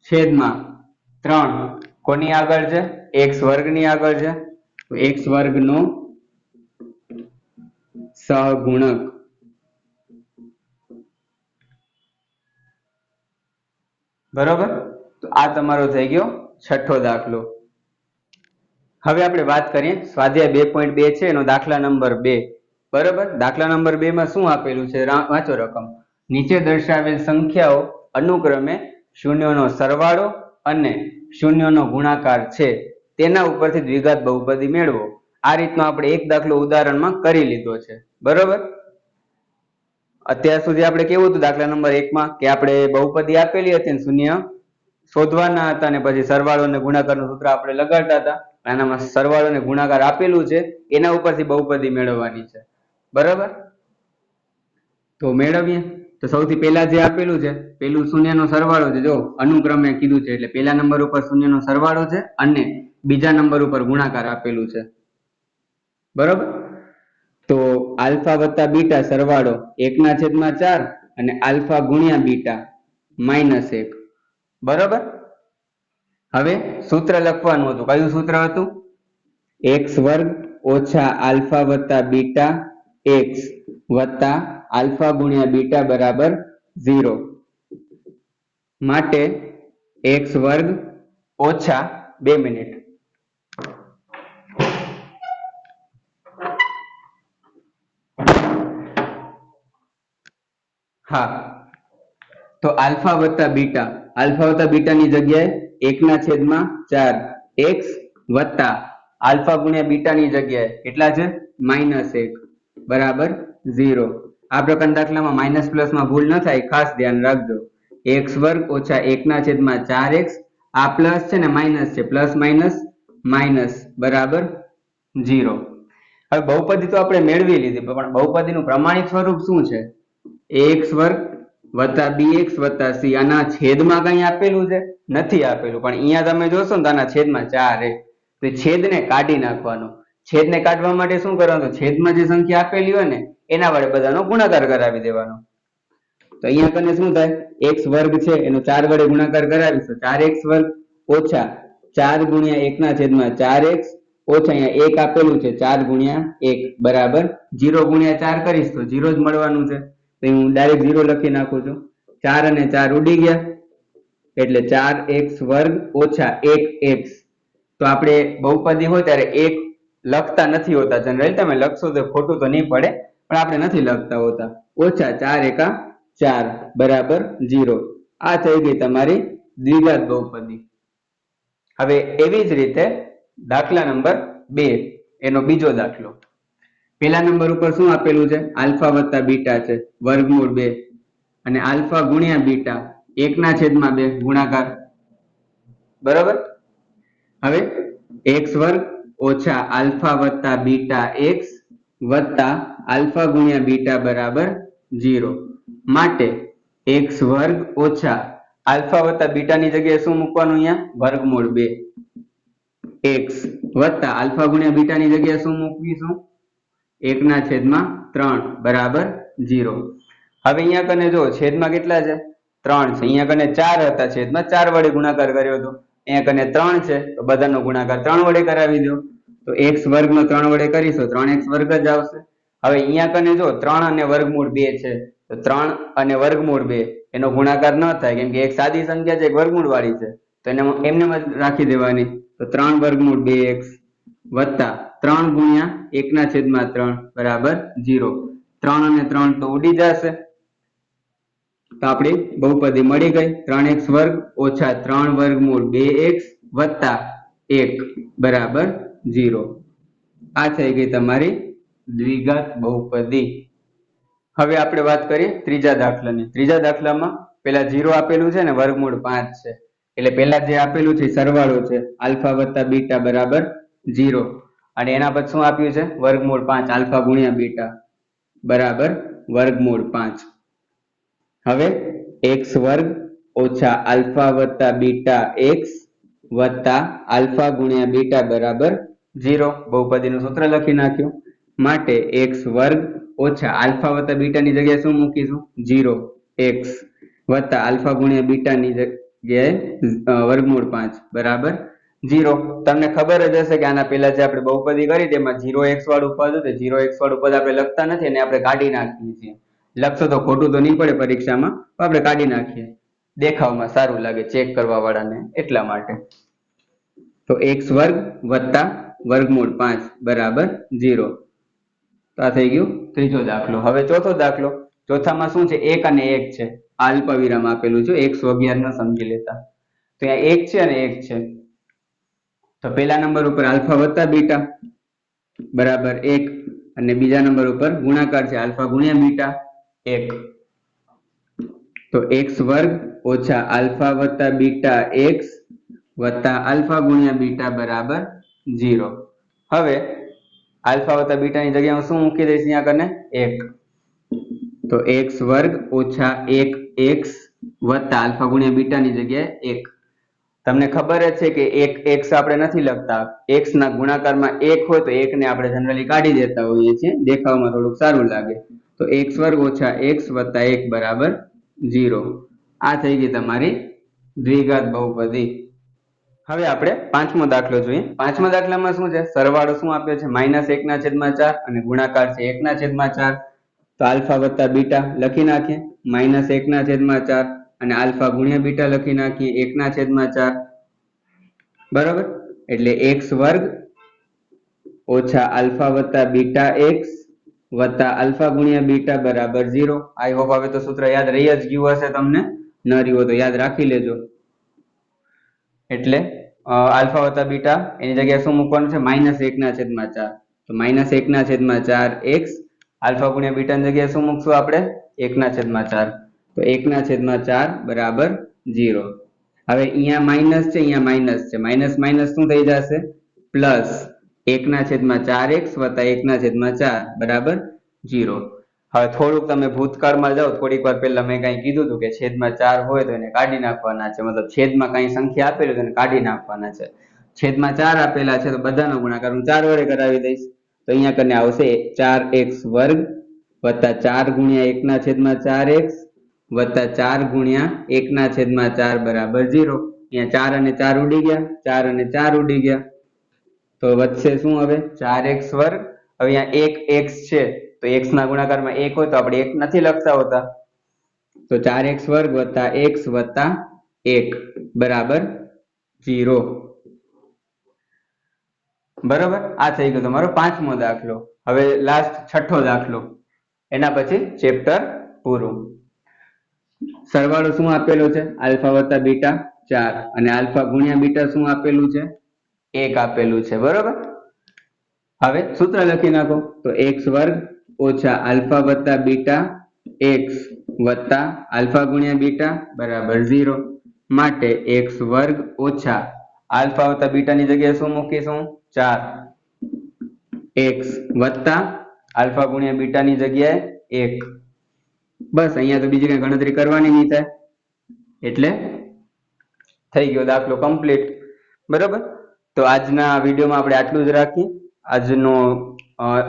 છેદમાં 3 કોની આગળ છે x વર્ગ ની આગળ છે તો x વર્ગ નો સહગુણક બરોબર તો આ તમારો થઈ ગયો છઠ્ઠો દાખલો હવે આપણે વાત કરીએ સ્વાધ્યાય 2.2 છે એનો દાખલા નંબર 2 બરોબર દાખલા નંબર 2 માં શું આપેલું છે વાંચો રકમ નીચે દર્શાવેલ સંખ્યાઓ અનુક્રમે શૂન્યનો સરવાળો અને શૂન્યનો ગુણાકાર છે તેના ઉપરથી દ્વિઘાત બહુપદી મેળવો આ રીતનો આપણે એક દાખલો ઉદાહરણમાં કરી લીધો છે બરોબર અત્યાર સુધી આપણે કેવું હતું દાખલા નંબર 1 માં કે આપણે બહુપદી આપેલી હતી અને શૂન્ય શોધવાના હતા અને પછી સરવાળો અને ગુણાકારનું સૂત્ર આપણે લગાડતા હતા આનામાં સરવાળો અને ગુણાકાર આપેલું છે એના ઉપરથી બહુપદી મેળવવાની છે બરાબર તો મેળવીએ તો સૌથી પહેલા જે આપેલું છે પેલું શૂન્યનો સરવાળો છે જો અનુક્રમે કીધું છે એટલે પહેલા નંબર ઉપર શૂન્યનો સરવાળો છે અને બીજા નંબર ઉપર ગુણાકાર આપેલું છે બરાબર તો આલ્ફા વત્તા બીટા સરવાળો 1/4 અને આલ્ફા ગુણ્યા બીટા -1 બરાબર હવે સૂત્ર લખવાનું હતું કયું સૂત્ર હતું x વર્ગ ઓછા આલ્ફા વત્તા બીટા x વત્તા આલ્ફા ગુણ્યા બીટા બરાબર 0 માટે x વર્ગ ઓછા 2 મિનિટ હા તો આલ્ફા વત્તા બીટા ની જગ્યાએ 1/4 x વત્તા આલ્ફા ગુણ્યા બીટા ની જગ્યાએ કેટલા છે -1 બરાબર 0 આ પ્રકારના દાખલામાં માઇનસ પ્લસ માં ભૂલ ન થાય ખાસ ધ્યાન રાખજો x વર્ગ ઓછા 1/4x આ પ્લસ છે ને માઇનસ છે પ્લસ માઇનસ બરાબર 0 હવે બહુપદી તો આપણે મેળવી લીધી પણ બહુપદીનું પ્રમાણિત સ્વરૂપ શું છે ax વર્ગ વત્તા bx વત્તા c આના છેદમાં કઈ આપેલું છે નથી આપેલું પણ અહીંયા તમે જોશો ને તો આના છેદમાં 4 તો છેદને કાઢી નાખવાનો છેદને કાઢવા માટે શું કરવાનું છેદમાં જે સંખ્યા આપેલી હોય ને એના વડે બધાનો ગુણાકાર કરાવી દેવાનો તો અહીંયા કને શું થાય x વર્ગ છે એનો 4 વડે ગુણાકાર કરાવીશું 4x વર્ગ ઓછા 4 ગુણ્યા 1/4x ઓછા અહીંયા 1 આપેલું છે 4 ગુણ્યા 1 બરાબર 0 ગુણ્યા 4 કરીશ તો 0 જ મળવાનું છે, તો હું ડાયરેક્ટ 0 લખી નાખું છું. 4 અને 4 ઉડી ગયા એટલે 4x વર્ગ ઓછા 1x. તો આપણે બહુપદી હોય ત્યારે 1 લખતા નથી હોતા, જનરલી તમે લખશો તો ખોટું તો નહીં પડે, પણ આપણે નથી લખતા હોતા. ઓછા 4 એકા 4 બરાબર 0. આ થઈ ગઈ તમારી દ્વિઘાત બહુપદી. હવે એવી જ રીતે દાખલા નંબર 2 એનો બીજો દાખલો. પેલા નંબર ઉપર શું આપેલું છે? આલ્ફા વત્તા બીટા છે વર્ગમૂળ 2 અને આલ્ફા ગુણ્યા બીટા 1/2 ગુણાકાર. બરાબર. હવે x વર્ગ ઓછા આલ્ફા વત્તા બીટા x વત્તા આલ્ફા ગુણ્યા બીટા બરાબર 0 માટે x વર્ગ ઓછા આલ્ફા વત્તા બીટાની જગ્યાએ શું મૂકવાનું? અહીંયા વર્ગમૂળ 2 x વત્તા આલ્ફા ગુણ્યા બીટાની જગ્યાએ શું મૂકીશું? 1/3 બરાબર 0. હવે અહીંયા કને જો છેદમાં કેટલા છે? 3 છે. અહીંયા કને 4 હતા, છેદમાં 4 વડે ગુણાકાર કર્યો હતો. અહીંયા કને 3 છે તો બધાનો ગુણાકાર 3 વડે કરાવી દો. તો x વર્ગનો 3 વડે કરીશું 3x વર્ગ જ આવશે. હવે અહીંયા કને જો 3 અને વર્ગમૂળ 2 છે તો 3 અને વર્ગમૂળ 2 એનો ગુણાકાર ન થાય, કેમ કે એક સાદી સંખ્યા છે, એક વર્ગમૂળ વાળી છે, તો એને એમને રાખી દેવાની. તો 3 વર્ગમૂળ 2x વત્તા 3 ગુણ્યા 1/3 બરાબર 0. 3 અને 3 તો ઉડી જશે, તો આપણી બહુપદી મળી ગઈ. 3x વર્ગ ઓછા 3 વર્ગમૂળ 2x વત્તા 1 બરાબર 0. આ થઈ ગઈ તમારી દ્વિઘાત બહુપદી. હવે આપણે વાત કરીએ ત્રીજા દાખલાની. ત્રીજા દાખલામાં પેલા 0 આપેલું છે ને વર્ગમૂળ 5 છે, એટલે પેલા જે આપેલું છે સરવાળો છે આલ્ફા વત્તા બીટા બરાબર 0 અને એના પછી શું આપ્યું છે? વર્ગમૂળ 5 આલ્ફા ગુણ્યા બીટા બરાબર વર્ગમૂળ 5. હવે x વર્ગ ઓછા આલ્ફા વત્તા બીટા x વત્તા આલ્ફા ગુણ્યા બીટા બરાબર 0. બહુપદીનું સૂત્ર લખી નાખ્યું. માટે x વર્ગ ઓછા આલ્ફા વત્તા બીટાની જગ્યાએ શું મૂકીશું? 0x વત્તા આલ્ફા ગુણ્યા બીટાની જગ્યાએ વર્ગમૂળ 5 બરાબર 0. તમને ખબર જ હશે કે આના પહેલા જે આપણે બહુપદી કરી તેમાં 0x વાળું પદ હતું, 0x વાળું પદ આપણે લખતા નથી અને આપણે કાઢી નાખીએ છીએ. લખશો તો ખોટું તો નહીં પડે પરીક્ષામાં, આપણે કાઢી નાખીએ, દેખાવમાં સારું લાગે ચેક કરવા વાળાને, એટલા માટે. તો x વર્ગ વત્તા વર્ગમૂળ 5 બરાબર 0. તો આ થઈ ગયું ત્રીજો દાખલો. હવે ચોથો દાખલો. ચોથામાં શું છે? 1 અને 1 છે. આ અલ્પવિરામ આપેલું છે, 111 ન સમજી લેતા. તો અહીંયા 1 છે અને 1 છે. તો પહેલા નંબર ઉપર આલ્ફા વત્તા બીટા બરાબર 1 અને બીજા નંબર ઉપર ગુણાકાર છે આલ્ફા ગુણ્યા બીટા 1. તો x વર્ગ ઓછા આલ્ફા વત્તા બીટા x વત્તા આલ્ફા ગુણ્યા બીટા બરાબર 0. હવે આલ્ફા વત્તા બીટાની જગ્યાએ શું મૂકી દઈશ? અહીંયા કને 1. તો x વર્ગ ઓછા 1x વત્તા આલ્ફા ગુણ્યા બીટાની જગ્યાએ 1. તમને ખબર જ છે કે 1x આપણે નથી લખતા, x ના ગુણાકારમાં 1 હોય તો 1 ને આપણે જનરલી કાઢી દેતા હોઈએ છીએ, દેખાવમાં થોડુંક સારું લાગે. તો x વર્ગ ઓછા x વત્તા 1 બરાબર 0. આ થઈ ગઈ તમારી દ્વિઘાત બહુપદી. હવે આપણે પાંચમો દાખલો જોઈએ. પાંચમા દાખલામાં શું છે? સરવાળો શું આપ્યો છે? -1/4 અને ગુણાકાર છે 1/4. તો આલ્ફા વત્તા બીટા લખી નાખીએ, -1/4 અને આલ્ફા ગુણ્યા બીટા લખી નાખીએ 1/4 બરાબર. એટલે x વર્ગ ઓછા આલ્ફા વત્તા બીટા x વત્તા આલ્ફા ગુણ્યા બીટા બરાબર 0. આઈ હોપ હવે તો સૂત્ર યાદ રહી જ ગયું હશે તમને, ન રહ્યું હોય તો યાદ રાખી લેજો. એટલે આલ્ફા વત્તા બીટા એની જગ્યાએ શું મૂકવાનું છે? -1/4. તો -1/4x આલ્ફા ગુણ્યા બીટાની જગ્યાએ શું મૂકશું આપણે? 1/4. તો 1/4 બરાબર 0. હવે અહીંયા માઇનસ છે, અહીંયા માઇનસ છે, માઇનસ માઇનસ શું થઈ જશે? પ્લસ 1/4x વત્તા 1/4 બરાબર 0. હવે થોડુંક તમે ભૂતકાળમાં જાઓ, થોડીક વાર પહેલા મેં કઈ કીધું હતું કે છેદમાં 4 હોય તો એને કાઢી નાખવાના છે, મતલબ છેદમાં કઈ સંખ્યા આપેલી તો એને કાઢી નાખવાના છે. છેદમાં 4 આપેલા છે તો બધાનો ગુણાકાર હું 4 વડે કરાવી દઈશ. તો અહીંયા કરીને આવશે 4x વર્ગ વત્તા 4 ગુણ્યા 1/4x વત્તા 4 ગુણ્યા 1/4 બરાબર 0. અહીંયા 4 અને 4 ઉડી ગયા, 4 અને 4 ઉડી ગયા. તો વધશે શું હવે 4x વર્ગ. હવે અહીંયા એક x છે તો x ના ગુણાકારમાં 1 હોય તો આપણે 1 નથી લખતા હોતા, તો 4x વર્ગ વત્તા x વત્તા 1 બરાબર 0. બરાબર, આ થઈ ગયો તમારો 5મો દાખલો. હવે લાસ્ટ 6થો દાખલો, એના પછી ચેપ્ટર પૂરું. સરવાળો શું આપેલો છે? આલ્ફા વત્તા બીટા 4 અને આલ્ફા ગુણ્યા બીટા શું આપેલું છે? 1 આપેલું છે. બરોબર, હવે સૂત્ર લખી નાખો. તો x વર્ગ ઓછા આલ્ફા વત્તા બીટા x વત્તા આલ્ફા ગુણ્યા બીટા બરાબર 0 માટે x વર્ગ ઓછા આલ્ફા વત્તા બીટાની જગ્યાએ શું મૂકીશું? 4 x વત્તા આલ્ફા ગુણ્યા બીટાની જગ્યાએ 1. બસ, અહીંયા તો બીજી કઈ ગણતરી કરવાની નહીં થાય, એટલે થઈ ગયો દાખલો કમ્પ્લીટ. બરાબર, તો આજના વિડીયોમાં આપણે આટલું જ રાખીએ. આજનો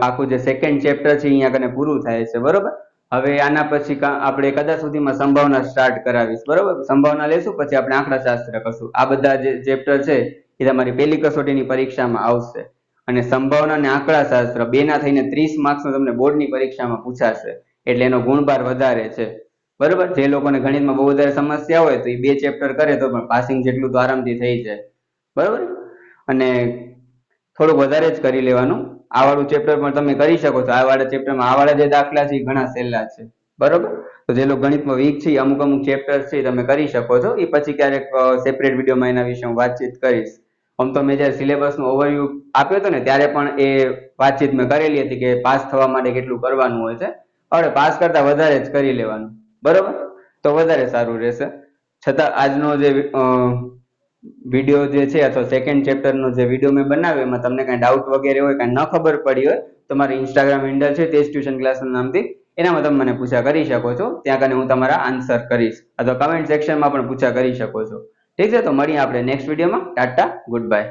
આખું જે સેકન્ડ ચેપ્ટર છે અહીંયા કને પૂરું થાય છે. બરોબર, હવે આના પછી આપણે કદાચ સુધીમાં સંભાવના સ્ટાર્ટ કરાવીશ. બરોબર, સંભાવના લેશું પછી આપણે આંકડાશાસ્ત્ર કરશું. આ બધા જે ચેપ્ટર છે એ તમારી પહેલી કસોટીની પરીક્ષામાં આવશે અને સંભાવના અને આંકડાશાસ્ત્ર બેના થઈને 30 માર્ક્સનો તમને બોર્ડની પરીક્ષામાં પૂછાશે, એટલે એનો ગુણભાર વધારે છે. બરોબર, જે લોકોને ગણિતમાં બહુ વધારે સમસ્યા હોય તો એ 2 ચેપ્ટર કરે તો પણ પાસિંગ જેટલું તો આરામથી થઈ જાય. બરોબર, અને થોડુંક વધારે જ કરી લેવાનું. આ વાળું ચેપ્ટર પણ તમે કરી શકો છો. આ વાળા ચેપ્ટરમાં આ વાળા જે દાખલા છે એ ઘણા સહેલા છે. બરોબર, તો જે લોકો ગણિતમાં વીક છે અમુક ચેપ્ટર છે તમે કરી શકો છો. એ પછી ક્યારેક સેપરેટ વિડીયોમાં એના વિશે હું વાતચીત કરીશ. આમ તો મેં જ્યારે સિલેબસનો ઓવરવ્યૂ આપ્યો હતો ને ત્યારે પણ એ વાતચીત મેં કરેલી હતી કે પાસ થવા માટે કેટલું કરવાનું હોય છે. હવે પાસ કરતા વધારે જ કરી લેવાનું. બરોબર, તો વધારે સારું રહેશે. છતાં આજનો જે વિડીયો જે છે અથવા સેકન્ડ ચેપ્ટરનો જે વિડીયો મેં બનાવ્યો એમાં તમને કાંઈ ડાઉટ વગેરે હોય, કાંઈ ન ખબર પડી હોય તો મારી ઇન્સ્ટાગ્રામ હેન્ડલ છે તેજ ટ્યુશન ક્લાસના નામથી, એનામાં તમે મને પૂછા કરી શકો છો. ત્યાં કને હું તમારા આન્સર કરીશ અથવા કમેન્ટ સેક્શનમાં પણ પૂછા કરી શકો છો. ઠીક છે, તો મળીએ આપણે નેક્સ્ટ વિડીયોમાં. Tata, good bye.